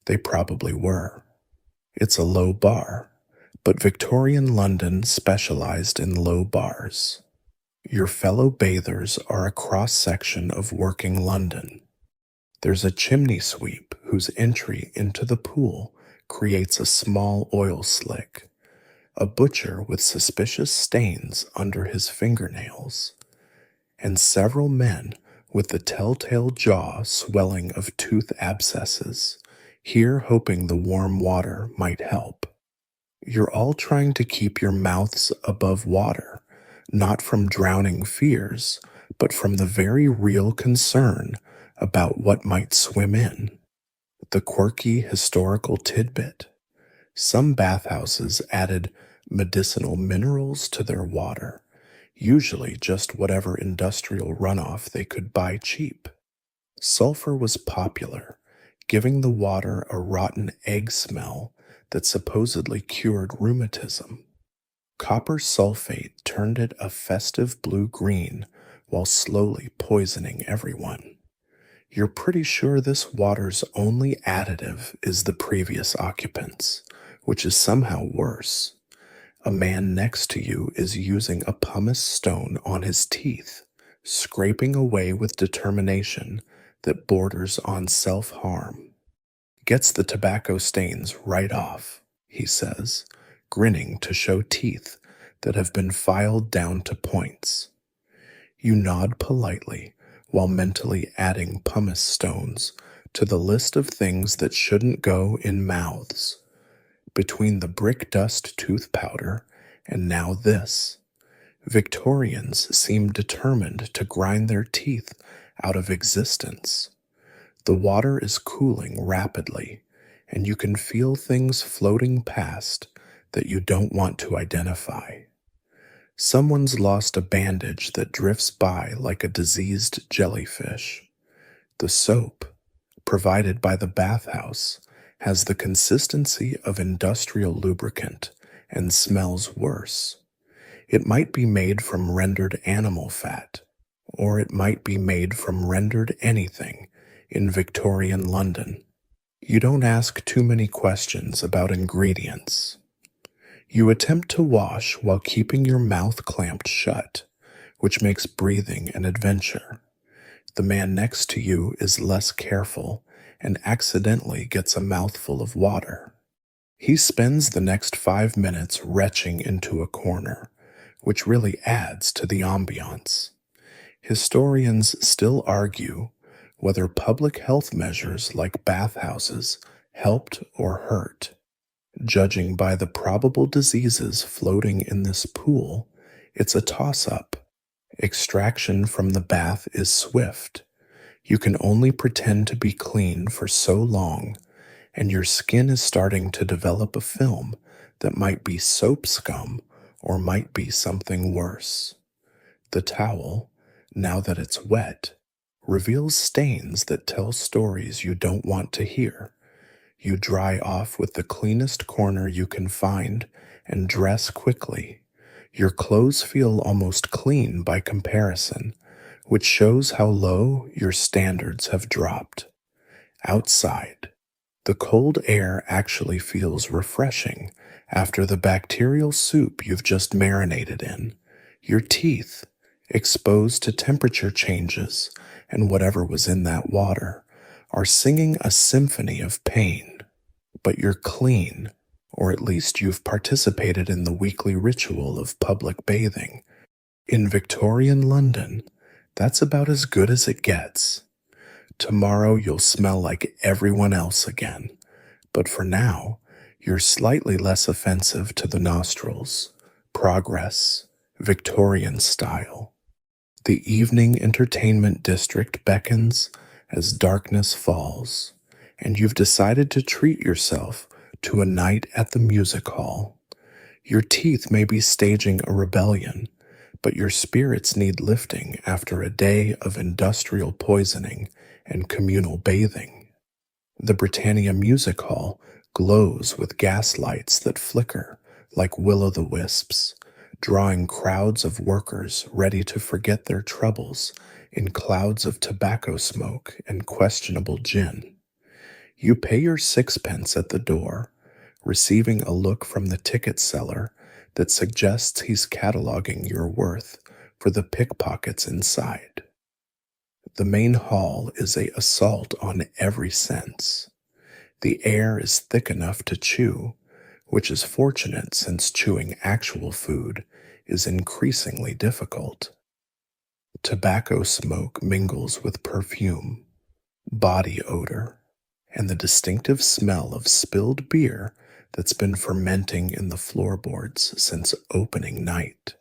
they probably were. It's a low bar, but Victorian London specialized in low bars. Your fellow bathers are a cross-section of working London. There's a chimney sweep whose entry into the pool creates a small oil slick, a butcher with suspicious stains under his fingernails, and several men with the telltale jaw swelling of tooth abscesses, here hoping the warm water might help. You're all trying to keep your mouths above water, not from drowning fears, but from the very real concern about what might swim in. The quirky historical tidbit. Some bathhouses added medicinal minerals to their water, usually just whatever industrial runoff they could buy cheap. Sulfur was popular, giving the water a rotten egg smell that supposedly cured rheumatism. Copper sulfate turned it a festive blue-green while slowly poisoning everyone. You're pretty sure this water's only additive is the previous occupants, which is somehow worse. A man next to you is using a pumice stone on his teeth, scraping away with determination that borders on self-harm. Gets the tobacco stains right off, he says, grinning to show teeth that have been filed down to points. You nod politely while mentally adding pumice stones to the list of things that shouldn't go in mouths. Between the brick dust tooth powder and now this, Victorians seem determined to grind their teeth out of existence. The water is cooling rapidly, and you can feel things floating past that you don't want to identify. Someone's lost a bandage that drifts by like a diseased jellyfish. The soap, provided by the bathhouse, has the consistency of industrial lubricant and smells worse. It might be made from rendered animal fat, or it might be made from rendered anything in Victorian London. You don't ask too many questions about ingredients. You attempt to wash while keeping your mouth clamped shut, which makes breathing an adventure. The man next to you is less careful and accidentally gets a mouthful of water. He spends the next 5 minutes retching into a corner, which really adds to the ambiance. Historians still argue whether public health measures like bathhouses helped or hurt. Judging by the probable diseases floating in this pool, it's a toss-up. Extraction from the bath is swift. You can only pretend to be clean for so long, and your skin is starting to develop a film that might be soap scum or might be something worse. The towel, now that it's wet, reveals stains that tell stories you don't want to hear. You dry off with the cleanest corner you can find and dress quickly. Your clothes feel almost clean by comparison, which shows how low your standards have dropped. Outside, the cold air actually feels refreshing after the bacterial soup you've just marinated in. Your teeth, exposed to temperature changes and whatever was in that water, are singing a symphony of pain. But you're clean, or at least you've participated in the weekly ritual of public bathing. In Victorian London, that's about as good as it gets. Tomorrow you'll smell like everyone else again, but for now, you're slightly less offensive to the nostrils. Progress, Victorian style. The evening entertainment district beckons as darkness falls, and you've decided to treat yourself to a night at the music hall. Your teeth may be staging a rebellion, but your spirits need lifting after a day of industrial poisoning and communal bathing. The Britannia Music Hall glows with gas lights that flicker like will-o'-the-wisps, drawing crowds of workers ready to forget their troubles in clouds of tobacco smoke and questionable gin. You pay your sixpence at the door, receiving a look from the ticket seller that suggests he's cataloging your worth for the pickpockets inside. The main hall is an assault on every sense. The air is thick enough to chew, which is fortunate since chewing actual food is increasingly difficult. Tobacco smoke mingles with perfume, body odor, and the distinctive smell of spilled beer that's been fermenting in the floorboards since opening night.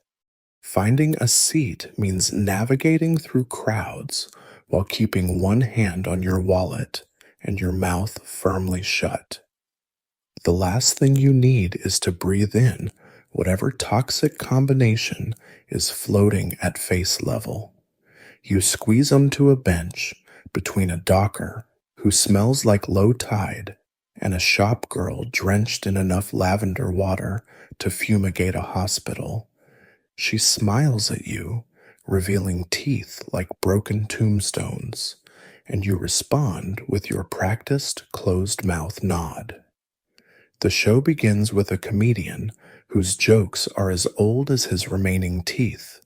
Finding a seat means navigating through crowds while keeping one hand on your wallet and your mouth firmly shut. The last thing you need is to breathe in whatever toxic combination is floating at face level. You squeeze onto a bench between a docker who smells like low tide and a shop girl drenched in enough lavender water to fumigate a hospital. She smiles at you, revealing teeth like broken tombstones, and you respond with your practiced closed-mouth nod. The show begins with a comedian whose jokes are as old as his remaining teeth.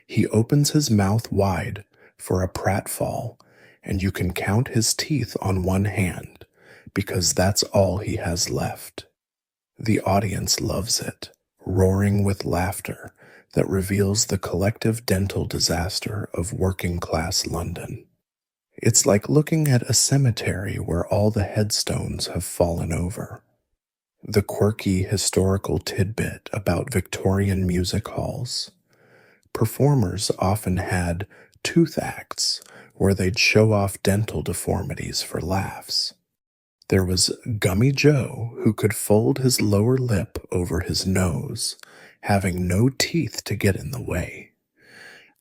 He opens his mouth wide for a pratfall, and you can count his teeth on one hand, because that's all he has left. The audience loves it, roaring with laughter that reveals the collective dental disaster of working-class London. It's like looking at a cemetery where all the headstones have fallen over. The quirky historical tidbit about Victorian music halls. Performers often had tooth acts where they'd show off dental deformities for laughs. There was Gummy Joe, who could fold his lower lip over his nose, having no teeth to get in the way.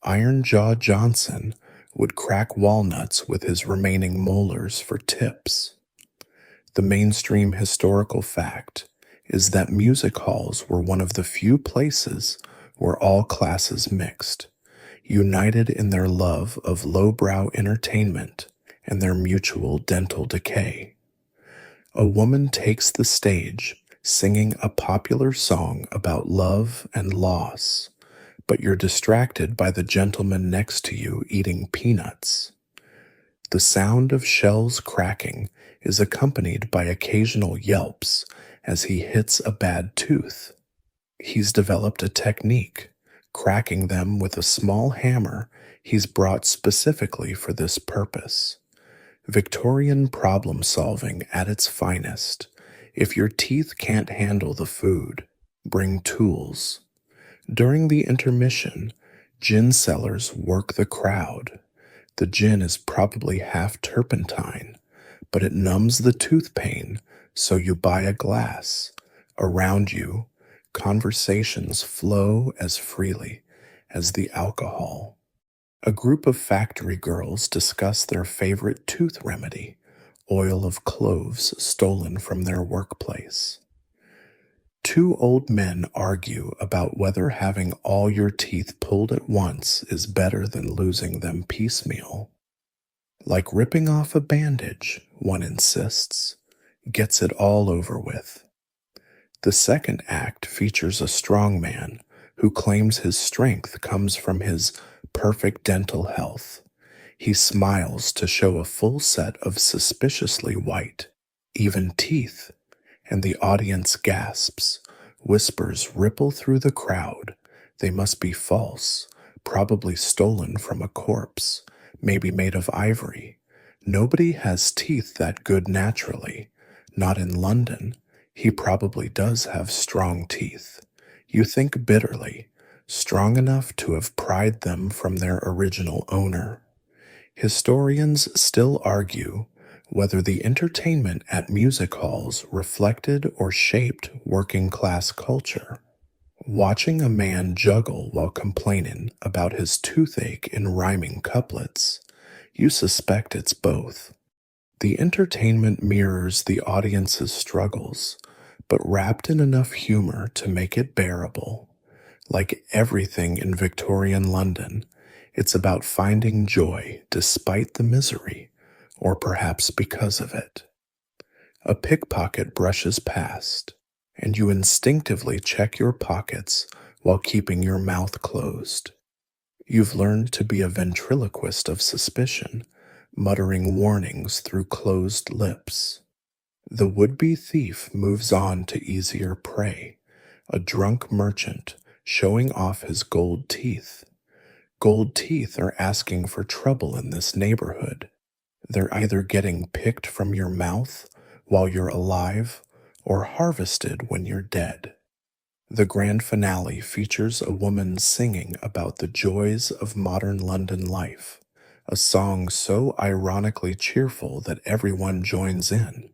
Iron Jaw Johnson would crack walnuts with his remaining molars for tips. The mainstream historical fact is that music halls were one of the few places where all classes mixed, united in their love of lowbrow entertainment and their mutual dental decay. A woman takes the stage singing a popular song about love and loss, but you're distracted by the gentleman next to you eating peanuts. The sound of shells cracking is accompanied by occasional yelps as he hits a bad tooth. He's developed a technique, cracking them with a small hammer he's brought specifically for this purpose. Victorian problem solving at its finest. If your teeth can't handle the food, bring tools. During the intermission, gin sellers work the crowd. The gin is probably half turpentine, but it numbs the tooth pain, so you buy a glass. Around you, conversations flow as freely as the alcohol. A group of factory girls discuss their favorite tooth remedy, oil of cloves stolen from their workplace. Two old men argue about whether having all your teeth pulled at once is better than losing them piecemeal. Like ripping off a bandage, one insists, gets it all over with. The second act features a strong man who claims his strength comes from his perfect dental health. He smiles to show a full set of suspiciously white, even teeth, and the audience gasps. Whispers ripple through the crowd. They must be false, probably stolen from a corpse, maybe made of ivory. Nobody has teeth that good naturally. Not in London. He probably does have strong teeth. You think bitterly, strong enough to have pried them from their original owner. Historians still argue whether the entertainment at music halls reflected or shaped working class culture. Watching a man juggle while complaining about his toothache in rhyming couplets, you suspect it's both. The entertainment mirrors the audience's struggles, but wrapped in enough humor to make it bearable. Like everything in Victorian London, it's about finding joy despite the misery, or perhaps because of it. A pickpocket brushes past, and you instinctively check your pockets while keeping your mouth closed. You've learned to be a ventriloquist of suspicion, muttering warnings through closed lips. The would-be thief moves on to easier prey, a drunk merchant showing off his gold teeth. Gold teeth are asking for trouble in this neighborhood. They're either getting picked from your mouth while you're alive or harvested when you're dead. The grand finale features a woman singing about the joys of modern London life, a song so ironically cheerful that everyone joins in.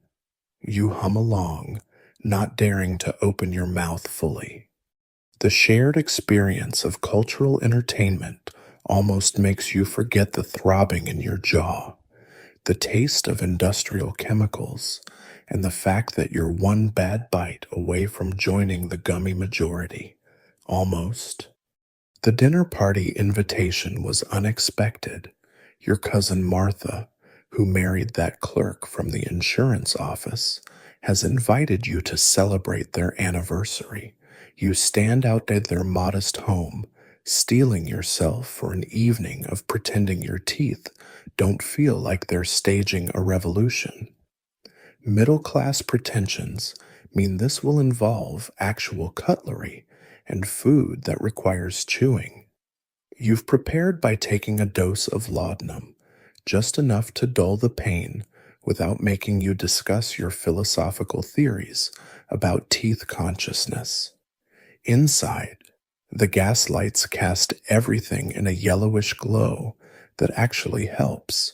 You hum along, not daring to open your mouth fully. The shared experience of cultural entertainment almost makes you forget the throbbing in your jaw, the taste of industrial chemicals, and the fact that you're one bad bite away from joining the gummy majority. Almost. The dinner party invitation was unexpected. Your cousin Martha, who married that clerk from the insurance office, has invited you to celebrate their anniversary. You stand out at their modest home, steeling yourself for an evening of pretending your teeth don't feel like they're staging a revolution. Middle-class pretensions mean this will involve actual cutlery and food that requires chewing. You've prepared by taking a dose of laudanum, just enough to dull the pain without making you discuss your philosophical theories about teeth consciousness. Inside, the gas lights cast everything in a yellowish glow that actually helps.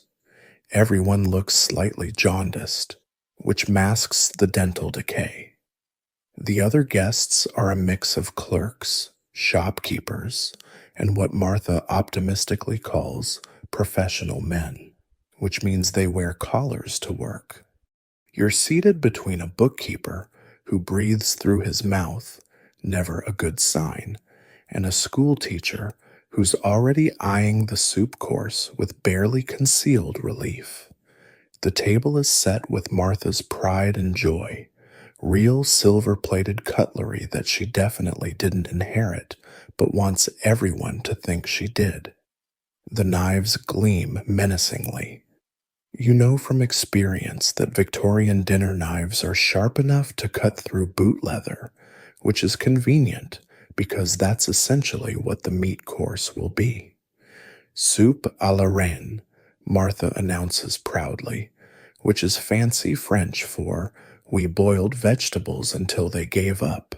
Everyone looks slightly jaundiced, which masks the dental decay. The other guests are a mix of clerks, shopkeepers, and what Martha optimistically calls professional men, which means they wear collars to work. You're seated between a bookkeeper who breathes through his mouth, never a good sign, and a school teacher who's already eyeing the soup course with barely concealed relief. The table is set with Martha's pride and joy, real silver-plated cutlery that she definitely didn't inherit, but wants everyone to think she did. The knives gleam menacingly. You know from experience that Victorian dinner knives are sharp enough to cut through boot leather, which is convenient because that's essentially what the meat course will be. Soup à la reine, Martha announces proudly, which is fancy French for we boiled vegetables until they gave up.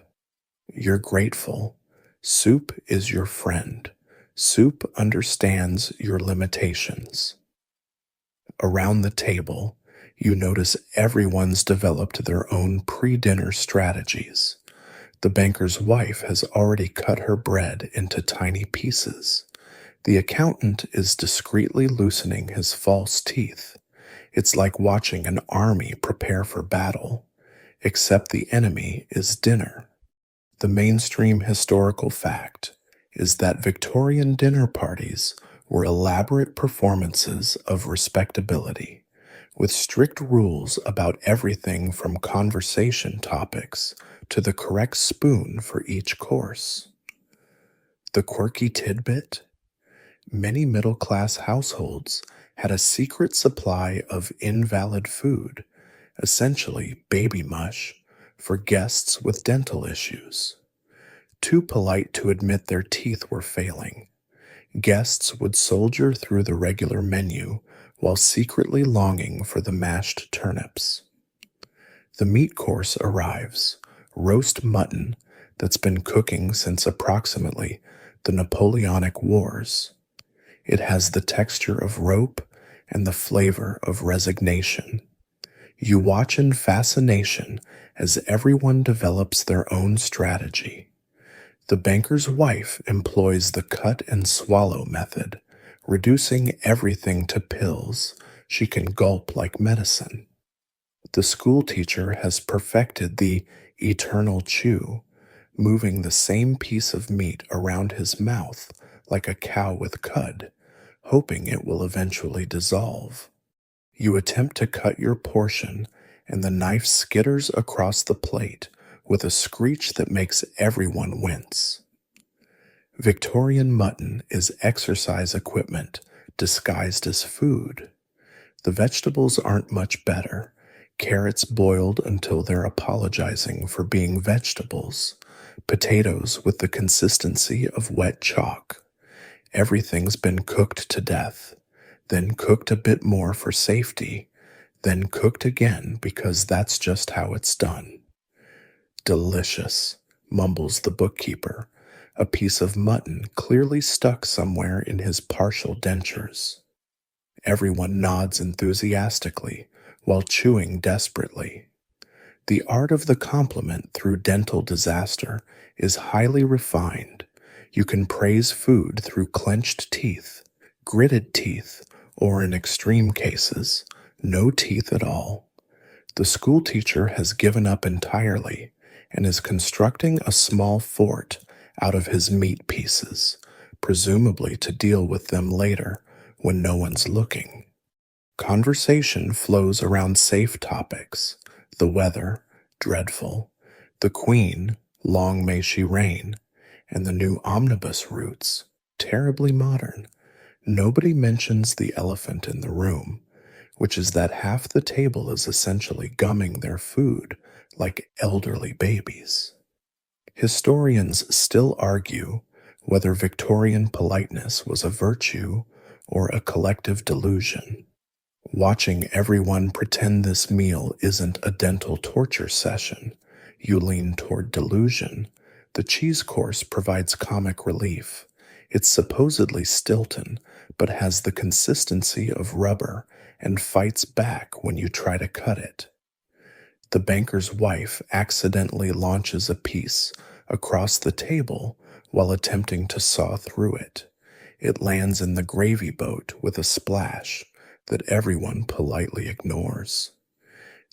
You're grateful. Soup is your friend. Soup understands your limitations. Around the table, you notice everyone's developed their own pre-dinner strategies. The banker's wife has already cut her bread into tiny pieces. The accountant is discreetly loosening his false teeth. It's like watching an army prepare for battle, except the enemy is dinner. The mainstream historical fact is that Victorian dinner parties were elaborate performances of respectability, with strict rules about everything from conversation topics to the correct spoon for each course. The quirky tidbit? Many middle-class households had a secret supply of invalid food, essentially baby mush, for guests with dental issues. Too polite to admit their teeth were failing, guests would soldier through the regular menu while secretly longing for the mashed turnips. The meat course arrives, roast mutton that's been cooking since approximately the Napoleonic Wars. It has the texture of rope and the flavor of resignation. You watch in fascination as everyone develops their own strategy. The banker's wife employs the cut and swallow method, reducing everything to pills she can gulp like medicine. The school teacher has perfected the eternal chew, moving the same piece of meat around his mouth like a cow with cud, hoping it will eventually dissolve. You attempt to cut your portion, and the knife skitters across the plate with a screech that makes everyone wince. Victorian mutton is exercise equipment disguised as food. The vegetables aren't much better. Carrots boiled until they're apologizing for being vegetables. Potatoes with the consistency of wet chalk. Everything's been cooked to death, then cooked a bit more for safety, then cooked again because that's just how it's done. Delicious, mumbles the bookkeeper, a piece of mutton clearly stuck somewhere in his partial dentures. Everyone nods enthusiastically while chewing desperately. The art of the compliment through dental disaster is highly refined. You can praise food through clenched teeth, gritted teeth, or in extreme cases, no teeth at all. The school teacher has given up entirely and is constructing a small fort out of his meat pieces, presumably to deal with them later when no one's looking. Conversation flows around safe topics: the weather, dreadful; the Queen, long may she reign; and the new omnibus routes, terribly modern. Nobody mentions the elephant in the room, which is that half the table is essentially gumming their food like elderly babies. Historians still argue whether Victorian politeness was a virtue or a collective delusion. Watching everyone pretend this meal isn't a dental torture session, you lean toward delusion. The cheese course provides comic relief. It's supposedly Stilton, but has the consistency of rubber and fights back when you try to cut it. The banker's wife accidentally launches a piece across the table while attempting to saw through it. It lands in the gravy boat with a splash that everyone politely ignores.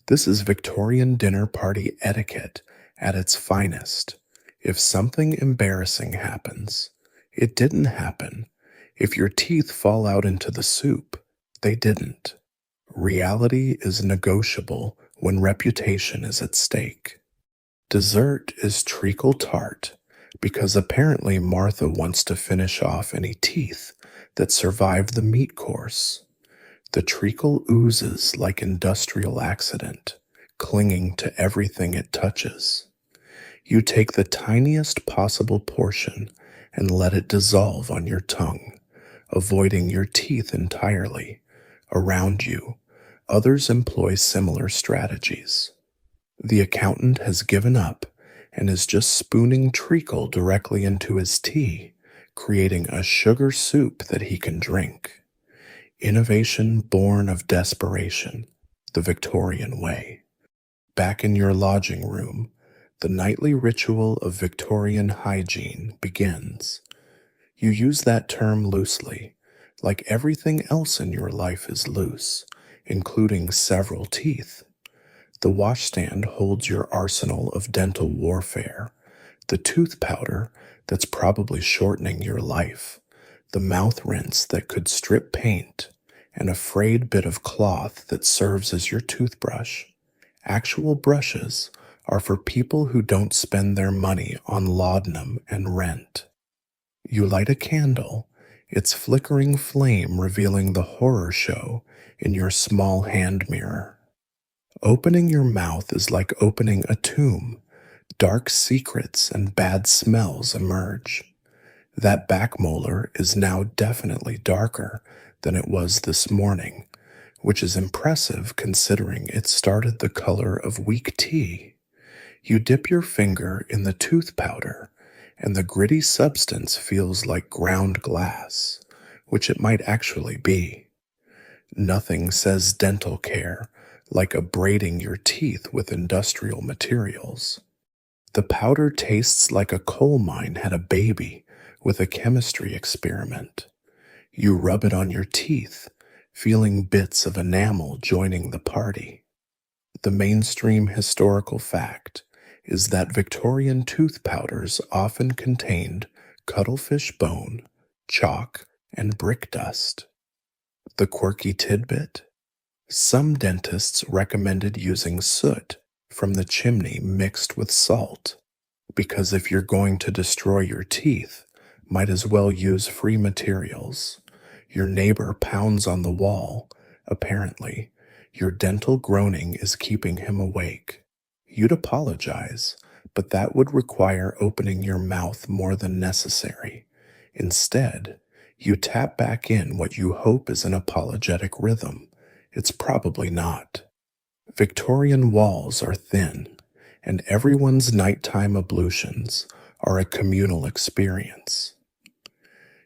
This is Victorian dinner party etiquette at its finest. If something embarrassing happens, it didn't happen. If your teeth fall out into the soup, they didn't. Reality is negotiable when reputation is at stake. Dessert is treacle tart because apparently Martha wants to finish off any teeth that survived the meat course. The treacle oozes like industrial accident, clinging to everything it touches. You take the tiniest possible portion and let it dissolve on your tongue, avoiding your teeth entirely. Around you, others employ similar strategies. The accountant has given up and is just spooning treacle directly into his tea, creating a sugar soup that he can drink. Innovation born of desperation, the Victorian way. Back in your lodging room, the nightly ritual of Victorian hygiene begins. You use that term loosely, like everything else in your life is loose, including several teeth. The washstand holds your arsenal of dental warfare, the tooth powder that's probably shortening your life, the mouth rinse that could strip paint, and a frayed bit of cloth that serves as your toothbrush. Actual brushes are for people who don't spend their money on laudanum and rent. You light a candle, its flickering flame revealing the horror show in your small hand mirror. Opening your mouth is like opening a tomb. Dark secrets and bad smells emerge. That back molar is now definitely darker than it was this morning, which is impressive considering it started the color of weak tea. You dip your finger in the tooth powder, and the gritty substance feels like ground glass, which it might actually be. Nothing says dental care like abrading your teeth with industrial materials. The powder tastes like a coal mine had a baby with a chemistry experiment. You rub it on your teeth, feeling bits of enamel joining the party. The mainstream historical fact is that Victorian tooth powders often contained cuttlefish bone, chalk, and brick dust. The quirky tidbit? Some dentists recommended using soot from the chimney mixed with salt, because if you're going to destroy your teeth, might as well use free materials. Your neighbor pounds on the wall. Apparently, your dental groaning is keeping him awake. You'd apologize, but that would require opening your mouth more than necessary. Instead, you tap back in what you hope is an apologetic rhythm. It's probably not. Victorian walls are thin, and everyone's nighttime ablutions are a communal experience.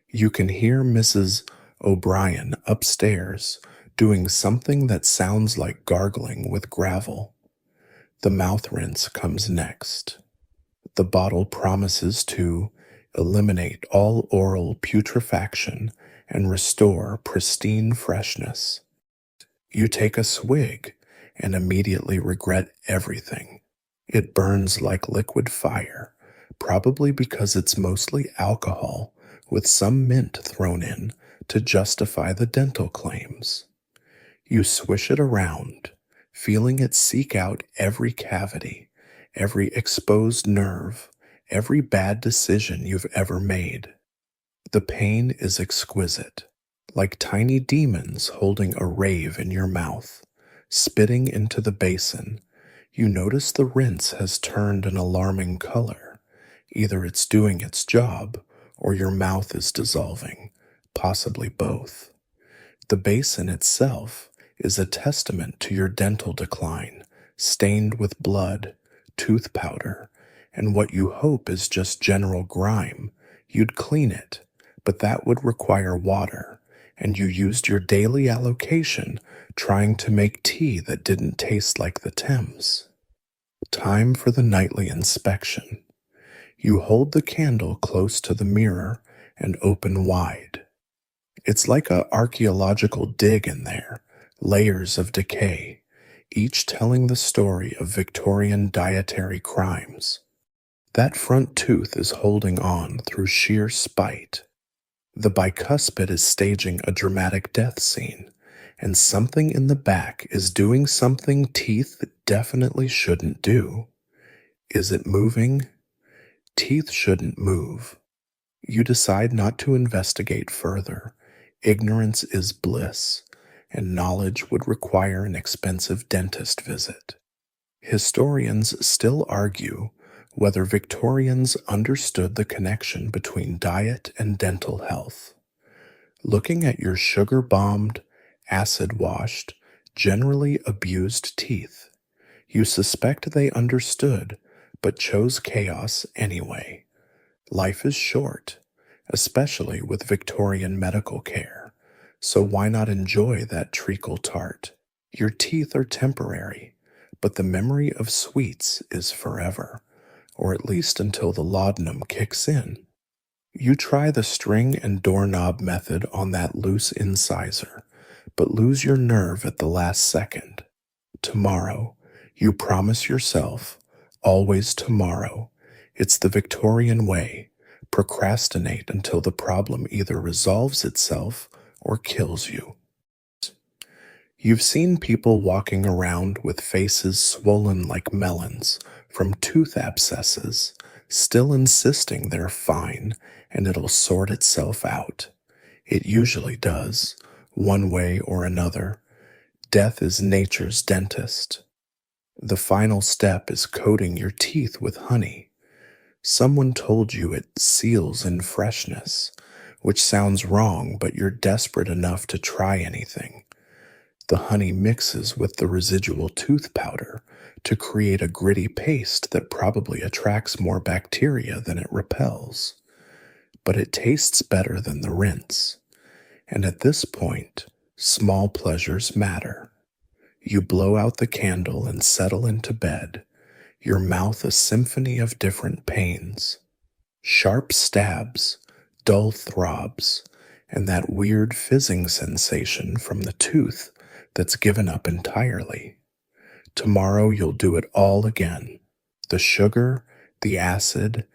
You can hear Mrs. O'Brien upstairs doing something that sounds like gargling with gravel. The mouth rinse comes next. The bottle promises to eliminate all oral putrefaction and restore pristine freshness. You take a swig and immediately regret everything. It burns like liquid fire, probably because it's mostly alcohol with some mint thrown in to justify the dental claims. You swish it around, feeling it seek out every cavity, every exposed nerve, every bad decision you've ever made. The pain is exquisite, like tiny demons holding a rave in your mouth, spitting into the basin. You notice the rinse has turned an alarming color. Either it's doing its job, or your mouth is dissolving, possibly both. The basin itself is a testament to your dental decline, stained with blood, tooth powder, and what you hope is just general grime. You'd clean it, but that would require water, and you used your daily allocation trying to make tea that didn't taste like the Thames. Time for the nightly inspection. You hold the candle close to the mirror and open wide. It's like an archaeological dig in there, layers of decay, each telling the story of Victorian dietary crimes. That front tooth is holding on through sheer spite. The bicuspid is staging a dramatic death scene, and something in the back is doing something teeth definitely shouldn't do. Is it moving? Teeth shouldn't move. You decide not to investigate further. Ignorance is bliss, and knowledge would require an expensive dentist visit. Historians still argue whether Victorians understood the connection between diet and dental health. Looking at your sugar bombed, acid washed, generally abused teeth, you suspect they understood but chose chaos anyway. Life is short, especially with Victorian medical care, so why not enjoy that treacle tart? Your teeth are temporary, but the memory of sweets is forever, or at least until the laudanum kicks in. You try the string and doorknob method on that loose incisor, but lose your nerve at the last second. Tomorrow, you promise yourself, always tomorrow. It's the Victorian way. Procrastinate until the problem either resolves itself or kills you. You've seen people walking around with faces swollen like melons from tooth abscesses, still insisting they're fine and it'll sort itself out. It usually does, one way or another. Death is nature's dentist. The final step is coating your teeth with honey. Someone told you it seals in freshness, which sounds wrong, but you're desperate enough to try anything. The honey mixes with the residual tooth powder to create a gritty paste that probably attracts more bacteria than it repels. But it tastes better than the rinse. And at this point, small pleasures matter. You blow out the candle and settle into bed, your mouth a symphony of different pains. Sharp stabs, dull throbs, and that weird fizzing sensation from the tooth that's given up entirely. Tomorrow you'll do it all again. The sugar, the acid,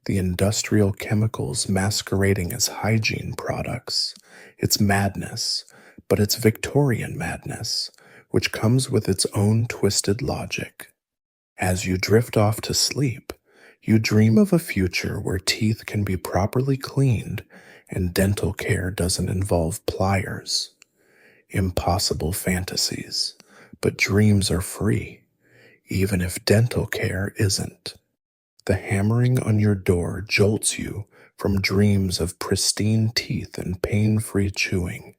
the industrial chemicals masquerading as hygiene products. It's madness, but it's Victorian madness, which comes with its own twisted logic. As you drift off to sleep, you dream of a future where teeth can be properly cleaned and dental care doesn't involve pliers. Impossible fantasies, but dreams are free, even if dental care isn't. The hammering on your door jolts you from dreams of pristine teeth and pain-free chewing.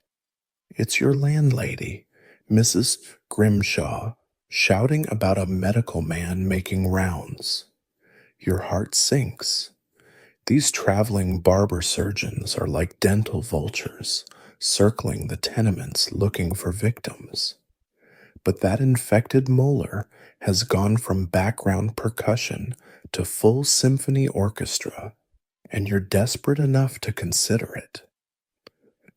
It's your landlady, Mrs. Grimshaw, shouting about a medical man making rounds. Your heart sinks. These traveling barber surgeons are like dental vultures, circling the tenements looking for victims. But that infected molar has gone from background percussion to full symphony orchestra, and you're desperate enough to consider it.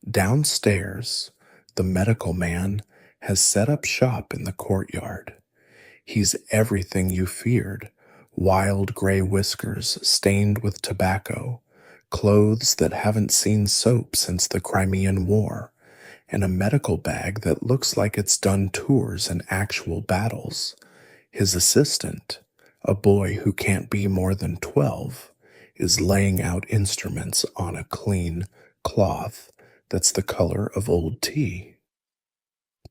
Downstairs, the medical man has set up shop in the courtyard. He's everything you feared: wild gray whiskers stained with tobacco, clothes that haven't seen soap since the Crimean War, and a medical bag that looks like it's done tours and actual battles. His assistant, a boy who can't be more than 12, is laying out instruments on a clean cloth that's the color of old tea.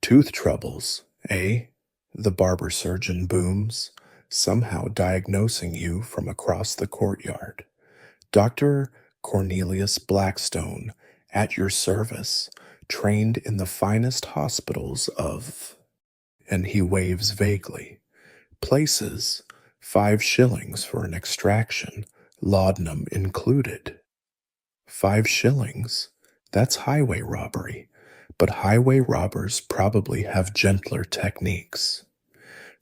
Tooth troubles, eh? The barber surgeon booms, somehow diagnosing you from across the courtyard. Dr. Cornelius Blackstone, at your service, trained in the finest hospitals of... And he waves vaguely. Places, 5 shillings for an extraction, laudanum included. 5 shillings? That's highway robbery, but highway robbers probably have gentler techniques.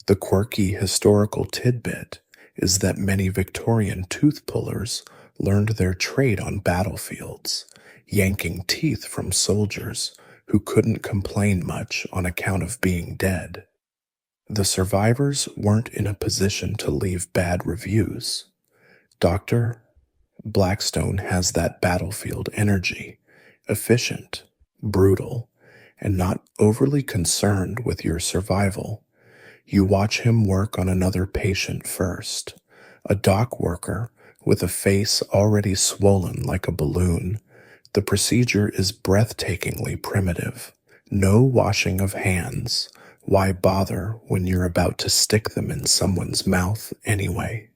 The quirky historical tidbit is that many Victorian tooth pullers learned their trade on battlefields, yanking teeth from soldiers who couldn't complain much on account of being dead. The survivors weren't in a position to leave bad reviews. Dr. Blackstone has that battlefield energy, efficient, brutal, and not overly concerned with your survival. You watch him work on another patient first, a dock worker with a face already swollen like a balloon. The procedure is breathtakingly primitive, No washing of hands. Why bother when you're about to stick them in someone's mouth anyway?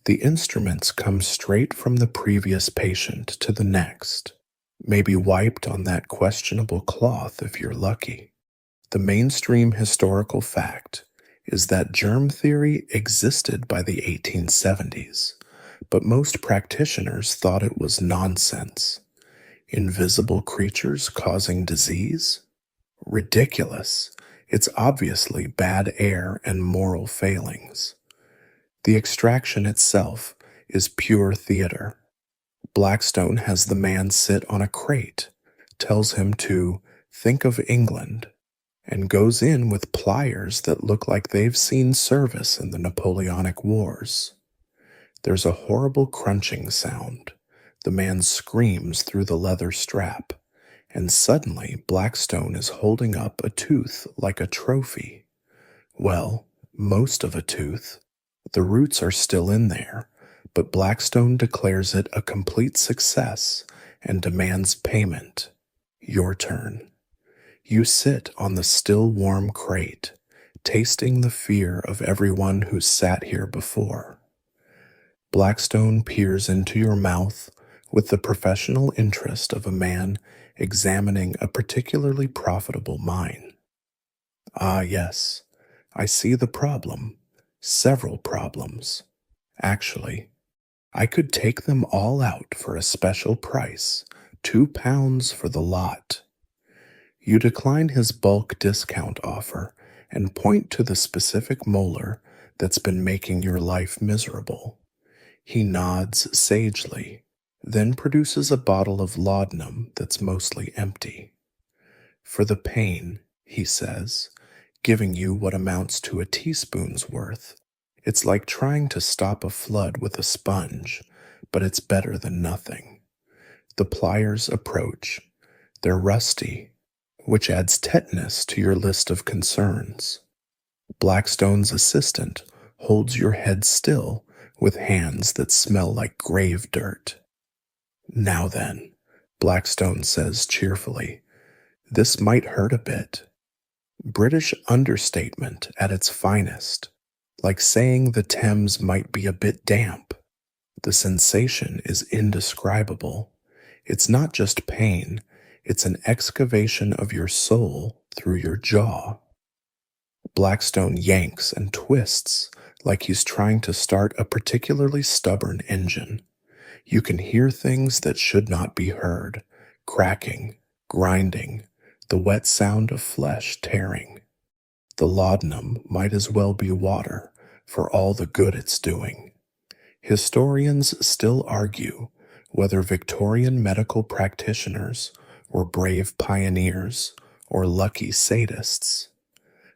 The instruments come straight from the previous patient to the next, maybe wiped on that questionable cloth if you're lucky. The mainstream historical fact is that germ theory existed by the 1870s, but most practitioners thought it was nonsense. Invisible creatures causing disease? Ridiculous. It's obviously bad air and moral failings. The extraction itself is pure theater. Blackstone has the man sit on a crate, tells him to think of England, and goes in with pliers that look like they've seen service in the Napoleonic Wars. There's a horrible crunching sound. The man screams through the leather strap, and suddenly Blackstone is holding up a tooth like a trophy. Well, most of a tooth. The roots are still in there, but Blackstone declares it a complete success and demands payment. Your turn. You sit on the still warm crate, tasting the fear of everyone who's sat here before. Blackstone peers into your mouth with the professional interest of a man examining a particularly profitable mine. Ah, yes, I see the problem. Several problems. Actually, I could take them all out for a special price, £2 for the lot. You decline his bulk discount offer and point to the specific molar that's been making your life miserable. He nods sagely, then produces a bottle of laudanum that's mostly empty. For the pain, he says, giving you what amounts to a teaspoon's worth. It's like trying to stop a flood with a sponge, but it's better than nothing. The pliers approach. They're rusty, which adds tetanus to your list of concerns. Blackstone's assistant holds your head still with hands that smell like grave dirt. Now then, Blackstone says cheerfully, this might hurt a bit. British understatement at its finest, like saying the Thames might be a bit damp. The sensation is indescribable. It's not just pain, it's an excavation of your soul through your jaw. Blackstone yanks and twists like he's trying to start a particularly stubborn engine. You can hear things that should not be heard, cracking, grinding, the wet sound of flesh tearing. The laudanum might as well be water for all the good it's doing. Historians still argue whether Victorian medical practitioners were brave pioneers or lucky sadists.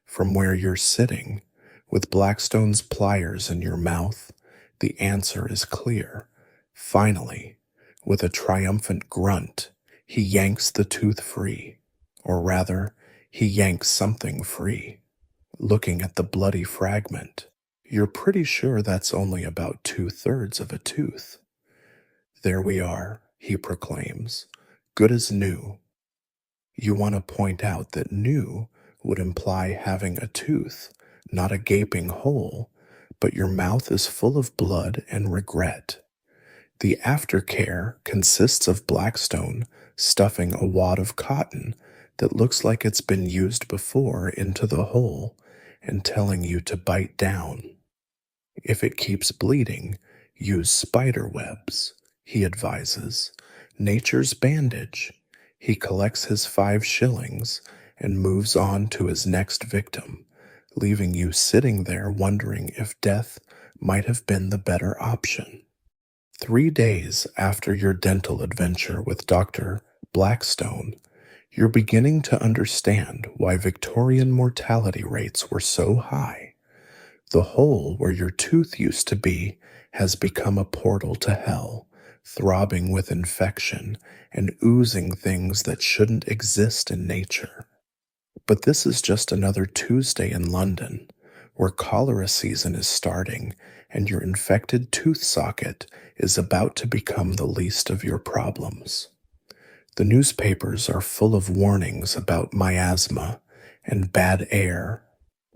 From where you're sitting, with Blackstone's pliers in your mouth, the answer is clear. Finally, with a triumphant grunt, he yanks the tooth free, or rather, he yanks something free. Looking at the bloody fragment, you're pretty sure that's only about 2/3 of a tooth. There we are, he proclaims, good as new. You want to point out that new would imply having a tooth, not a gaping hole, but your mouth is full of blood and regret. The aftercare consists of Blackstone stuffing a wad of cotton that looks like it's been used before into the hole and telling you to bite down. If it keeps bleeding, use spider webs, he advises. Nature's bandage. He collects his 5 shillings and moves on to his next victim, leaving you sitting there wondering if death might have been the better option. 3 days after your dental adventure with Dr. Blackstone, you're beginning to understand why Victorian mortality rates were so high. The hole where your tooth used to be has become a portal to hell, throbbing with infection and oozing things that shouldn't exist in nature. But this is just another Tuesday in London, where cholera season is starting and your infected tooth socket is about to become the least of your problems. The newspapers are full of warnings about miasma and bad air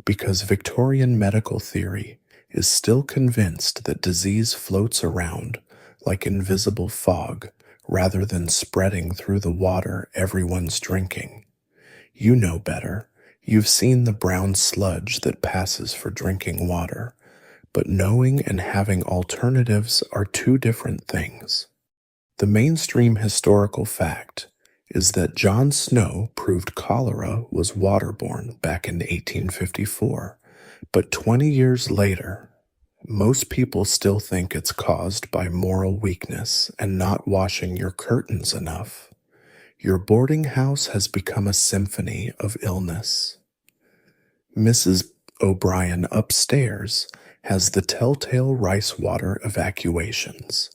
because Victorian medical theory is still convinced that disease floats around like invisible fog rather than spreading through the water everyone's drinking. You know better. You've seen the brown sludge that passes for drinking water, but knowing and having alternatives are two different things. The mainstream historical fact is that John Snow proved cholera was waterborne back in 1854, but 20 years later, most people still think it's caused by moral weakness and not washing your curtains enough. Your boarding house has become a symphony of illness. Mrs. O'Brien upstairs has the telltale rice water evacuations,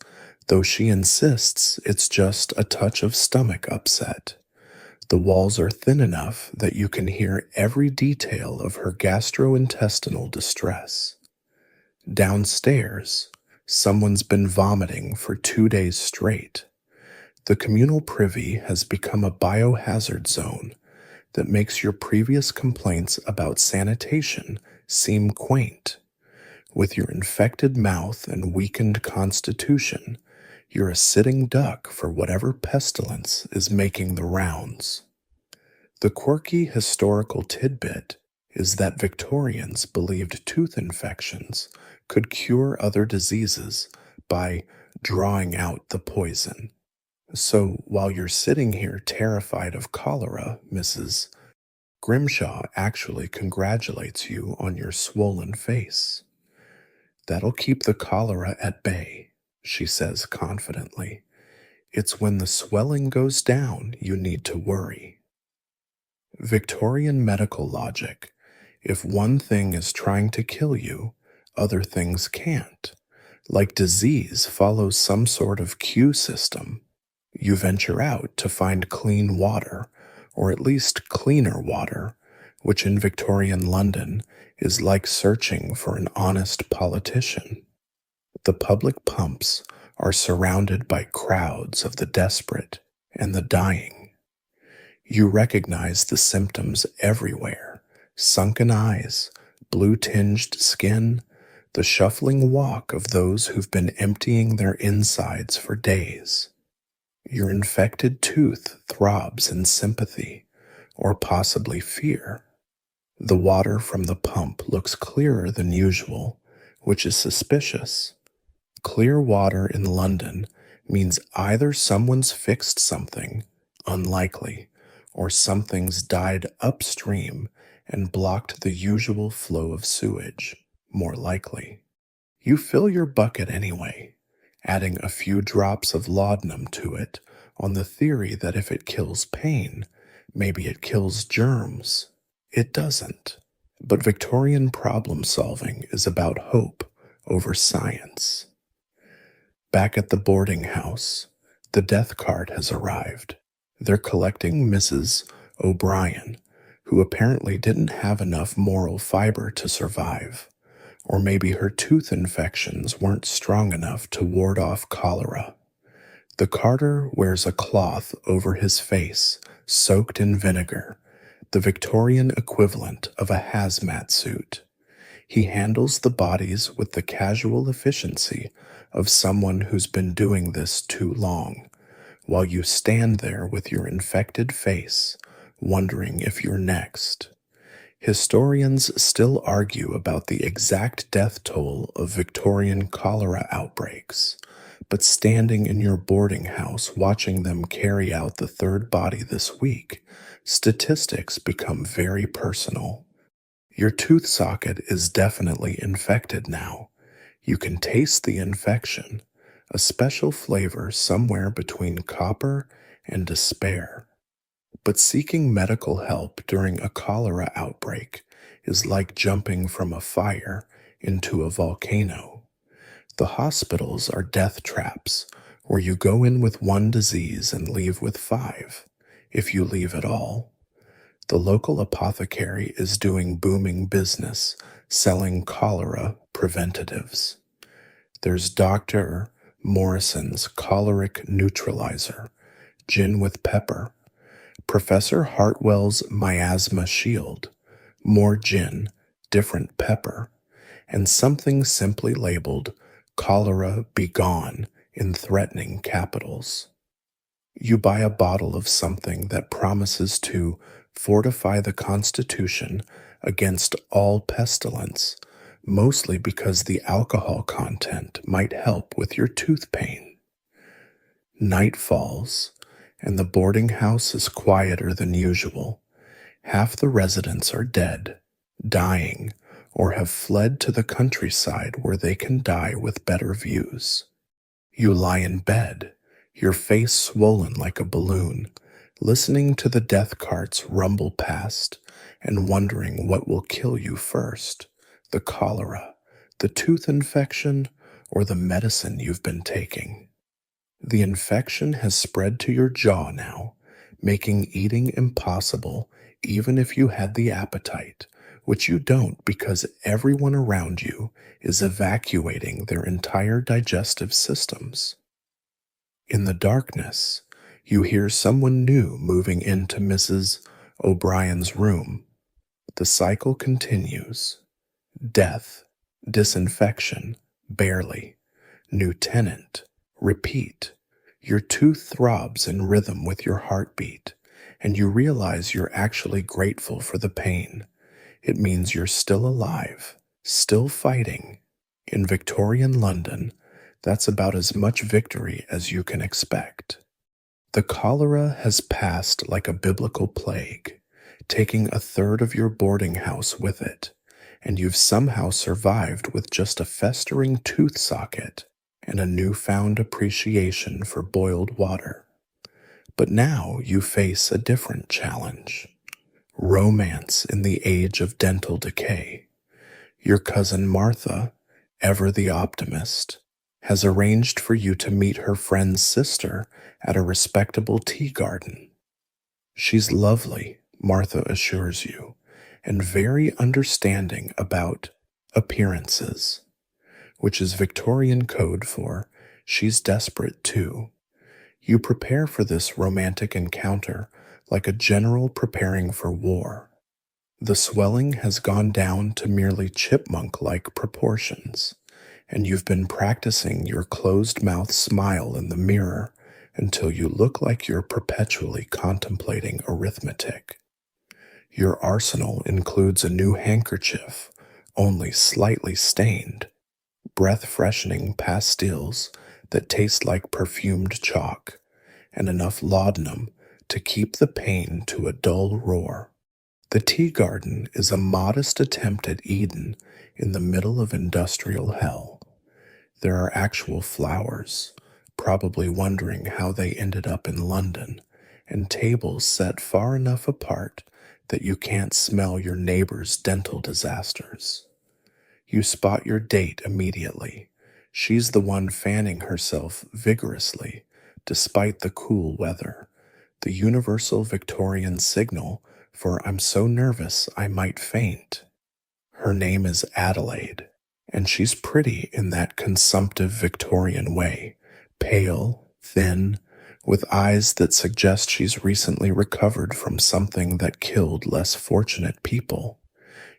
though she insists it's just a touch of stomach upset. The walls are thin enough that you can hear every detail of her gastrointestinal distress. Downstairs, someone's been vomiting for 2 days straight. The communal privy has become a biohazard zone that makes your previous complaints about sanitation seem quaint. With your infected mouth and weakened constitution, you're a sitting duck for whatever pestilence is making the rounds. The quirky historical tidbit is that Victorians believed tooth infections could cure other diseases by drawing out the poison. So while you're sitting here terrified of cholera, Mrs. Grimshaw actually congratulates you on your swollen face. That'll keep the cholera at bay, she says confidently. It's when the swelling goes down you need to worry. Victorian medical logic. If one thing is trying to kill you, other things can't. Like disease follows some sort of queue system. You venture out to find clean water, or at least cleaner water, which in Victorian London is like searching for an honest politician. The public pumps are surrounded by crowds of the desperate and the dying. You recognize the symptoms everywhere: sunken eyes, blue-tinged skin, the shuffling walk of those who've been emptying their insides for days. Your infected tooth throbs in sympathy, or possibly fear. The water from the pump looks clearer than usual, which is suspicious. Clear water in London means either someone's fixed something, unlikely, or something's died upstream and blocked the usual flow of sewage, more likely. You fill your bucket anyway, adding a few drops of laudanum to it on the theory that if it kills pain, maybe it kills germs. It doesn't. But Victorian problem solving is about hope over science. Back at the boarding house, the death cart has arrived. They're collecting Mrs. O'Brien, who apparently didn't have enough moral fiber to survive. Or maybe her tooth infections weren't strong enough to ward off cholera. The carter wears a cloth over his face, soaked in vinegar, the Victorian equivalent of a hazmat suit. He handles the bodies with the casual efficiency of someone who's been doing this too long, while you stand there with your infected face, wondering if you're next. Historians still argue about the exact death toll of Victorian cholera outbreaks, but standing in your boarding house watching them carry out the third body this week, statistics become very personal. Your tooth socket is definitely infected now. You can taste the infection, a special flavor somewhere between copper and despair. But seeking medical help during a cholera outbreak is like jumping from a fire into a volcano. The hospitals are death traps where you go in with one disease and leave with 5, if you leave at all. The local apothecary is doing booming business, selling cholera preventatives. There's Dr. Morrison's choleric neutralizer, gin with pepper, Professor Hartwell's miasma shield, more gin, different pepper, and something simply labeled cholera begone in threatening capitals. You buy a bottle of something that promises to fortify the Constitution against all pestilence, mostly because the alcohol content might help with your tooth pain. Night falls, and the boarding house is quieter than usual. Half the residents are dead, dying, or have fled to the countryside where they can die with better views. You lie in bed, your face swollen like a balloon, listening to the death carts rumble past and wondering what will kill you first, the cholera, the tooth infection, or the medicine you've been taking. The infection has spread to your jaw now, making eating impossible even if you had the appetite, which you don't because everyone around you is evacuating their entire digestive systems. In the darkness, you hear someone new moving into Mrs. O'Brien's room. The cycle continues. Death, disinfection, barely. New tenant, repeat. Your tooth throbs in rhythm with your heartbeat, and you realize you're actually grateful for the pain. It means you're still alive, still fighting. In Victorian London, that's about as much victory as you can expect. The cholera has passed like a biblical plague, taking a third of your boarding house with it, and you've somehow survived with just a festering tooth socket and a newfound appreciation for boiled water. But now you face a different challenge. Romance in the age of dental decay. Your cousin Martha, ever the optimist, has arranged for you to meet her friend's sister at a respectable tea garden. She's lovely, Martha assures you, and very understanding about appearances, which is Victorian code for she's desperate too. You prepare for this romantic encounter like a general preparing for war. The swelling has gone down to merely chipmunk-like proportions, and you've been practicing your closed-mouth smile in the mirror until you look like you're perpetually contemplating arithmetic. Your arsenal includes a new handkerchief, only slightly stained, breath-freshening pastilles that taste like perfumed chalk, and enough laudanum to keep the pain to a dull roar. The tea garden is a modest attempt at Eden in the middle of industrial hell. There are actual flowers, probably wondering how they ended up in London, and tables set far enough apart that you can't smell your neighbor's dental disasters. You spot your date immediately. She's the one fanning herself vigorously, despite the cool weather, the universal Victorian signal for I'm so nervous I might faint. Her name is Adelaide, and she's pretty in that consumptive Victorian way, pale, thin, with eyes that suggest she's recently recovered from something that killed less fortunate people.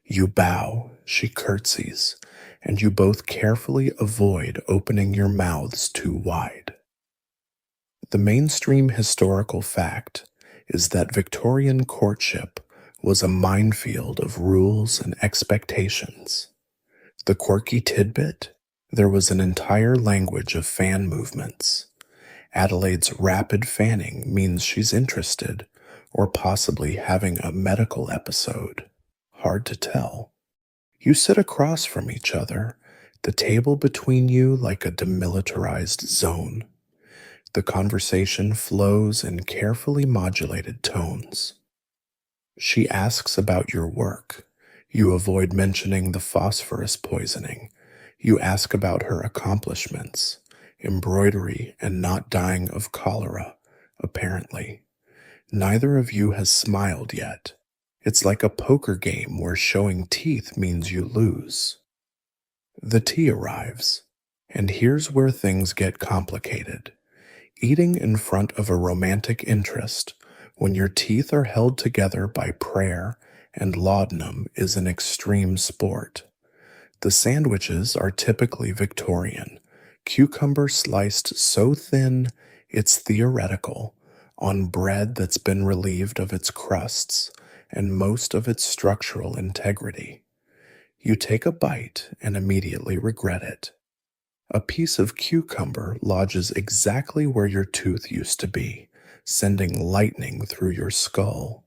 You bow, she curtsies, and you both carefully avoid opening your mouths too wide. The mainstream historical fact is that Victorian courtship was a minefield of rules and expectations. The quirky tidbit? There was an entire language of fan movements. Adelaide's rapid fanning means she's interested, or possibly having a medical episode. Hard to tell. You sit across from each other, the table between you like a demilitarized zone. The conversation flows in carefully modulated tones. She asks about your work. You avoid mentioning the phosphorus poisoning. You ask about her accomplishments, embroidery, and not dying of cholera, apparently. Neither of you has smiled yet. It's like a poker game where showing teeth means you lose. The tea arrives, and here's where things get complicated. Eating in front of a romantic interest, when your teeth are held together by prayer and laudanum, is an extreme sport. The sandwiches are typically Victorian, cucumber sliced so thin it's theoretical, on bread that's been relieved of its crusts and most of its structural integrity. You take a bite and immediately regret it. A piece of cucumber lodges exactly where your tooth used to be, sending lightning through your skull.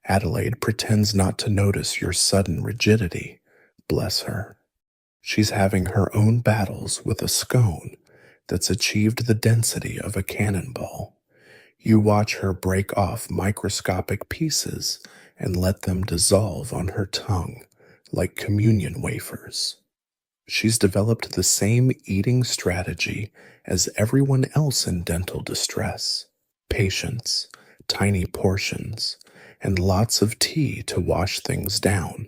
Adelaide pretends not to notice your sudden rigidity. Bless her. She's having her own battles with a scone that's achieved the density of a cannonball. You watch her break off microscopic pieces and let them dissolve on her tongue like communion wafers. She's developed the same eating strategy as everyone else in dental distress: patience, tiny portions, and lots of tea to wash things down.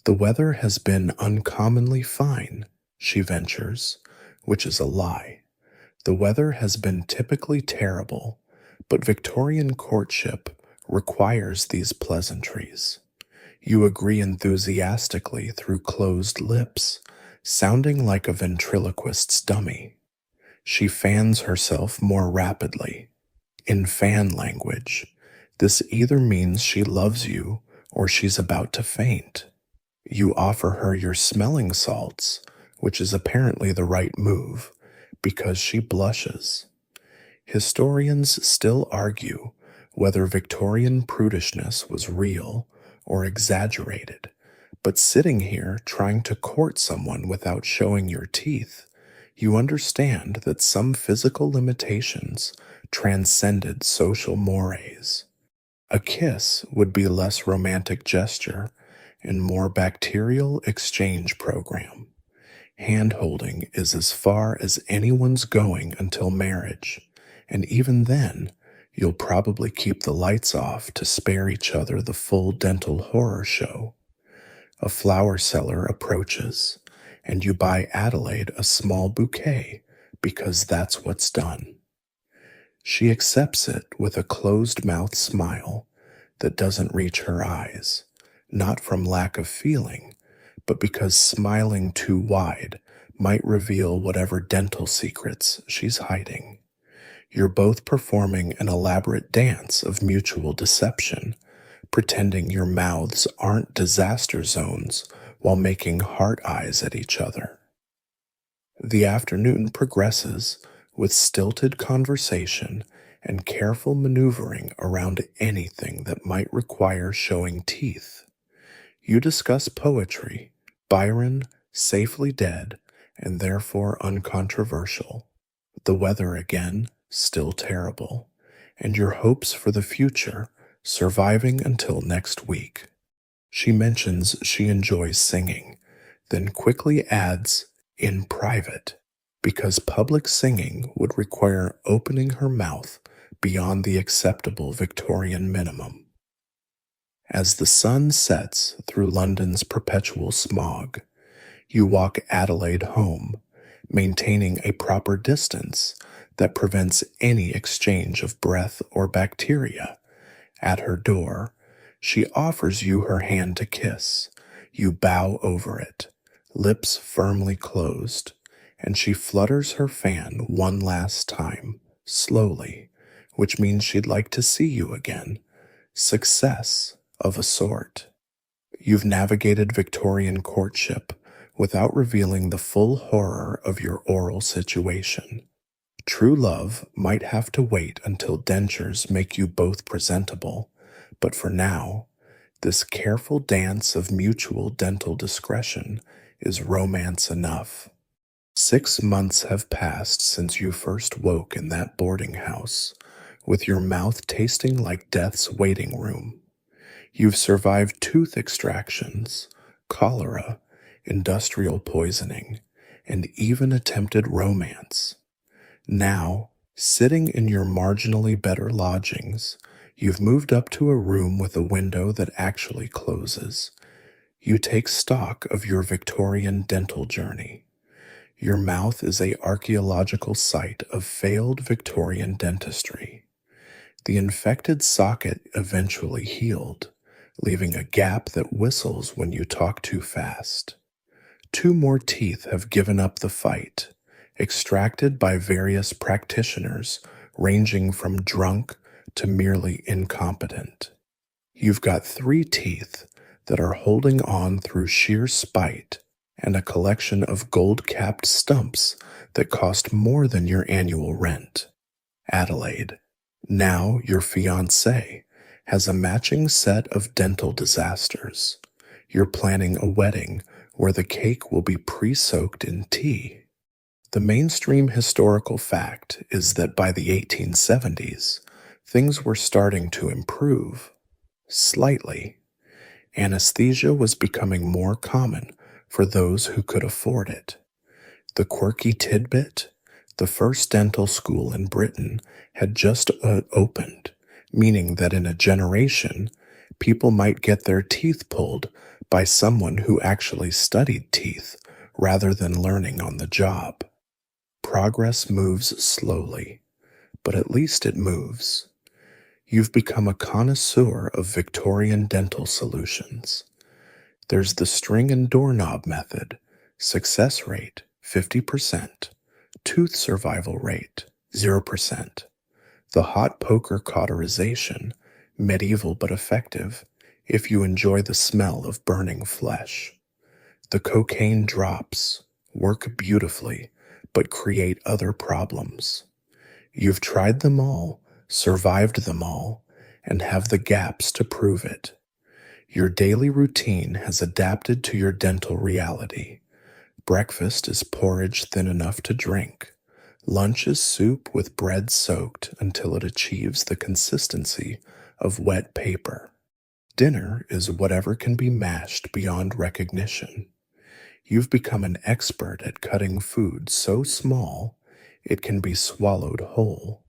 The weather has been uncommonly fine, she ventures, which is a lie. The weather has been typically terrible, but Victorian courtship requires these pleasantries. You agree enthusiastically through closed lips, sounding like a ventriloquist's dummy. She fans herself more rapidly. In fan language, this either means she loves you or she's about to faint. You offer her your smelling salts, which is apparently the right move, because she blushes. Historians still argue whether Victorian prudishness was real or exaggerated, but sitting here trying to court someone without showing your teeth, you understand that some physical limitations transcended social mores. A kiss would be less romantic gesture and more bacterial exchange program. Hand-holding is as far as anyone's going until marriage, and even then, you'll probably keep the lights off to spare each other the full dental horror show. A flower seller approaches, and you buy Adelaide a small bouquet because that's what's done. She accepts it with a closed-mouth smile that doesn't reach her eyes, not from lack of feeling, but because smiling too wide might reveal whatever dental secrets she's hiding. You're both performing an elaborate dance of mutual deception, pretending your mouths aren't disaster zones while making heart eyes at each other. The afternoon progresses with stilted conversation and careful maneuvering around anything that might require showing teeth. You discuss poetry, Byron, safely dead, and therefore uncontroversial. The weather again, still terrible, and your hopes for the future, surviving until next week. She mentions she enjoys singing, then quickly adds, in private, because public singing would require opening her mouth beyond the acceptable Victorian minimum. As the sun sets through London's perpetual smog, you walk Adelaide home, maintaining a proper distance that prevents any exchange of breath or bacteria. At her door, she offers you her hand to kiss. You bow over it, lips firmly closed, and she flutters her fan one last time, slowly, which means she'd like to see you again. Success of a sort. You've navigated Victorian courtship without revealing the full horror of your oral situation. True love might have to wait until dentures make you both presentable, but for now, this careful dance of mutual dental discretion is romance enough. 6 months have passed since you first woke in that boarding house, with your mouth tasting like death's waiting room. You've survived tooth extractions, cholera, industrial poisoning, and even attempted romance. Now, sitting in your marginally better lodgings, you've moved up to a room with a window that actually closes. You take stock of your Victorian dental journey. Your mouth is a archaeological site of failed Victorian dentistry. The infected socket eventually healed, leaving a gap that whistles when you talk too fast. Two more teeth have given up the fight, extracted by various practitioners ranging from drunk to merely incompetent. You've got three teeth that are holding on through sheer spite and a collection of gold-capped stumps that cost more than your annual rent. Adelaide, now your fiancé, has a matching set of dental disasters. You're planning a wedding where the cake will be pre-soaked in tea. The mainstream historical fact is that by the 1870s, things were starting to improve. Slightly. Anesthesia was becoming more common for those who could afford it. The quirky tidbit: the first dental school in Britain had just opened, meaning that in a generation, people might get their teeth pulled by someone who actually studied teeth rather than learning on the job. Progress moves slowly, but at least it moves. You've become a connoisseur of Victorian dental solutions. There's the string and doorknob method, success rate 50%, tooth survival rate 0%. The hot poker cauterization, medieval but effective if you enjoy the smell of burning flesh. The cocaine drops work beautifully but create other problems. You've tried them all, survived them all, and have the gaps to prove it. Your daily routine has adapted to your dental reality. Breakfast is porridge thin enough to drink. Lunch is soup with bread soaked until it achieves the consistency of wet paper. Dinner is whatever can be mashed beyond recognition. You've become an expert at cutting food so small it can be swallowed whole,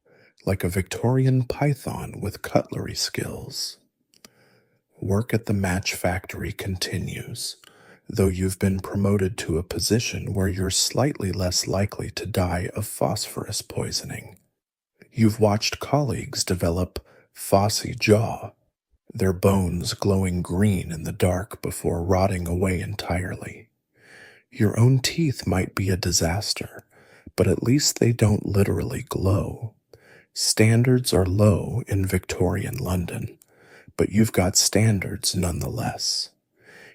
like a Victorian python with cutlery skills. Work at the match factory continues, though you've been promoted to a position where you're slightly less likely to die of phosphorus poisoning. You've watched colleagues develop phossy jaw, their bones glowing green in the dark before rotting away entirely. Your own teeth might be a disaster, but at least they don't literally glow. Standards are low in Victorian London, but you've got standards nonetheless.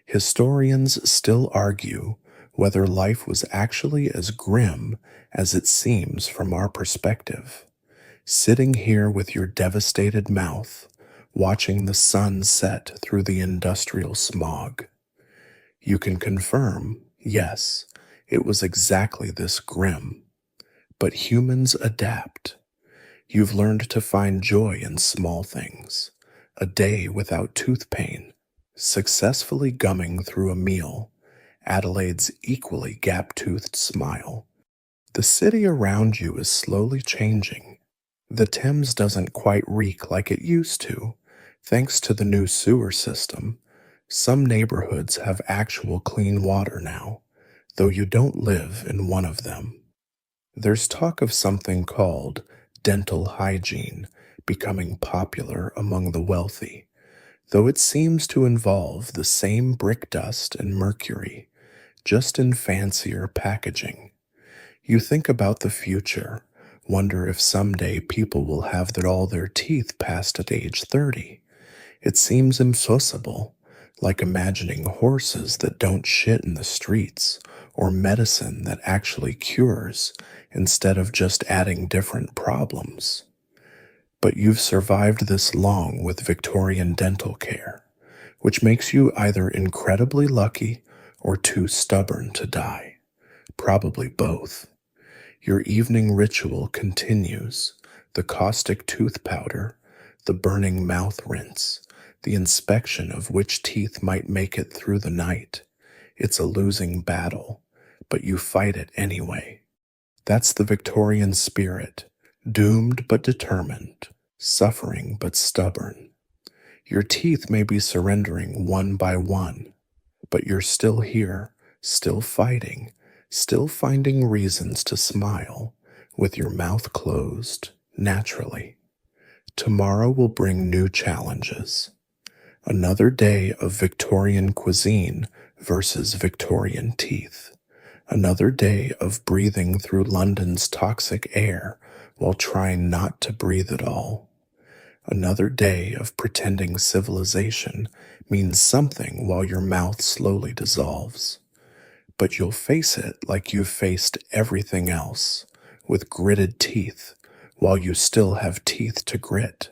Historians still argue whether life was actually as grim as it seems from our perspective. Sitting here with your devastated mouth, watching the sun set through the industrial smog. You can confirm, yes, it was exactly this grim. But humans adapt. You've learned to find joy in small things. A day without tooth pain, successfully gumming through a meal, Adelaide's equally gap-toothed smile. The city around you is slowly changing. The Thames doesn't quite reek like it used to, thanks to the new sewer system. Some neighborhoods have actual clean water now, though you don't live in one of them. There's talk of something called dental hygiene becoming popular among the wealthy, though it seems to involve the same brick dust and mercury, just in fancier packaging. You think about the future, wonder if someday people will have all their teeth passed at age 30. It seems impossible, like imagining horses that don't shit in the streets, or medicine that actually cures instead of just adding different problems. But you've survived this long with Victorian dental care, which makes you either incredibly lucky or too stubborn to die. Probably both. Your evening ritual continues: the caustic tooth powder, the burning mouth rinse, the inspection of which teeth might make it through the night. It's a losing battle, but you fight it anyway. That's the Victorian spirit, doomed but determined, suffering but stubborn. Your teeth may be surrendering one by one, but you're still here, still fighting, still finding reasons to smile with your mouth closed naturally. Tomorrow will bring new challenges. Another day of Victorian cuisine versus Victorian teeth. Another day of breathing through London's toxic air while trying not to breathe at all. Another day of pretending civilization means something while your mouth slowly dissolves. But you'll face it like you've faced everything else, with gritted teeth, while you still have teeth to grit.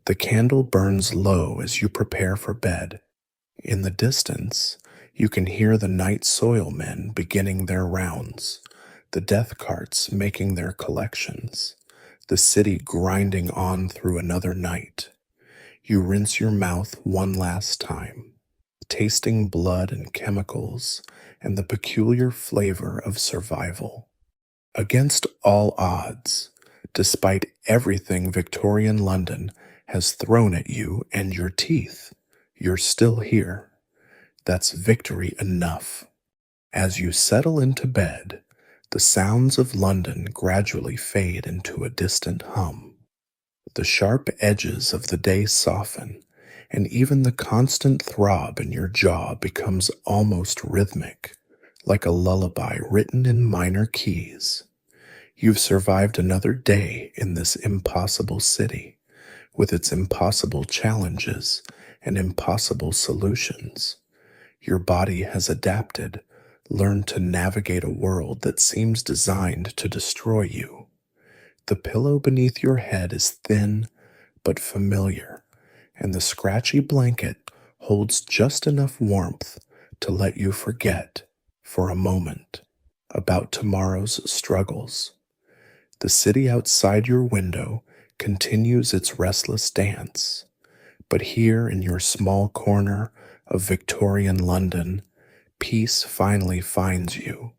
The candle burns low as you prepare for bed. In the distance, you can hear the night soil men beginning their rounds, the death carts making their collections, the city grinding on through another night. You rinse your mouth one last time, tasting blood and chemicals and the peculiar flavor of survival. Against all odds, despite everything Victorian London has thrown at you and your teeth, you're still here. That's victory enough. As you settle into bed, the sounds of London gradually fade into a distant hum. The sharp edges of the day soften, and even the constant throb in your jaw becomes almost rhythmic, like a lullaby written in minor keys. You've survived another day in this impossible city, with its impossible challenges and impossible solutions. Your body has adapted, learned to navigate a world that seems designed to destroy you. The pillow beneath your head is thin but familiar, and the scratchy blanket holds just enough warmth to let you forget, for a moment, about tomorrow's struggles. The city outside your window continues its restless dance, but here in your small corner of Victorian London, peace finally finds you.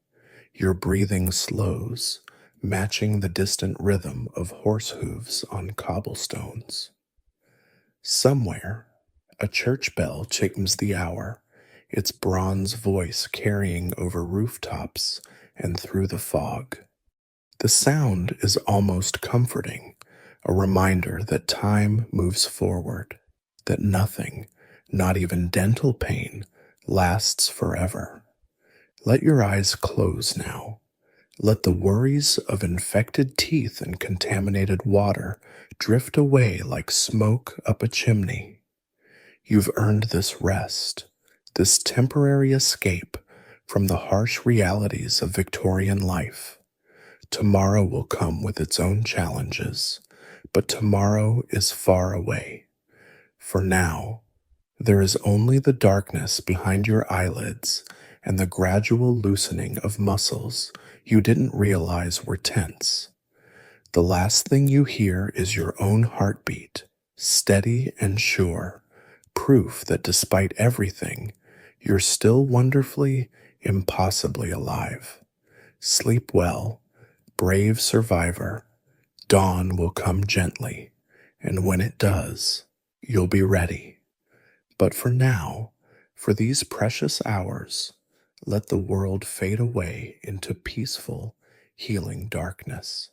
Your breathing slows, matching the distant rhythm of horse hooves on cobblestones. Somewhere, a church bell chimes the hour, its bronze voice carrying over rooftops and through the fog. The sound is almost comforting, a reminder that time moves forward, that nothing, not even dental pain, lasts forever. Let your eyes close now. Let the worries of infected teeth and contaminated water drift away like smoke up a chimney. You've earned this rest, this temporary escape from the harsh realities of Victorian life. Tomorrow will come with its own challenges, but tomorrow is far away. For now, there is only the darkness behind your eyelids and the gradual loosening of muscles you didn't realize were tense. The last thing you hear is your own heartbeat, steady and sure, proof that despite everything, you're still wonderfully, impossibly alive. Sleep well, brave survivor. Dawn will come gently, and when it does, you'll be ready. But for now, for these precious hours, let the world fade away into peaceful, healing darkness.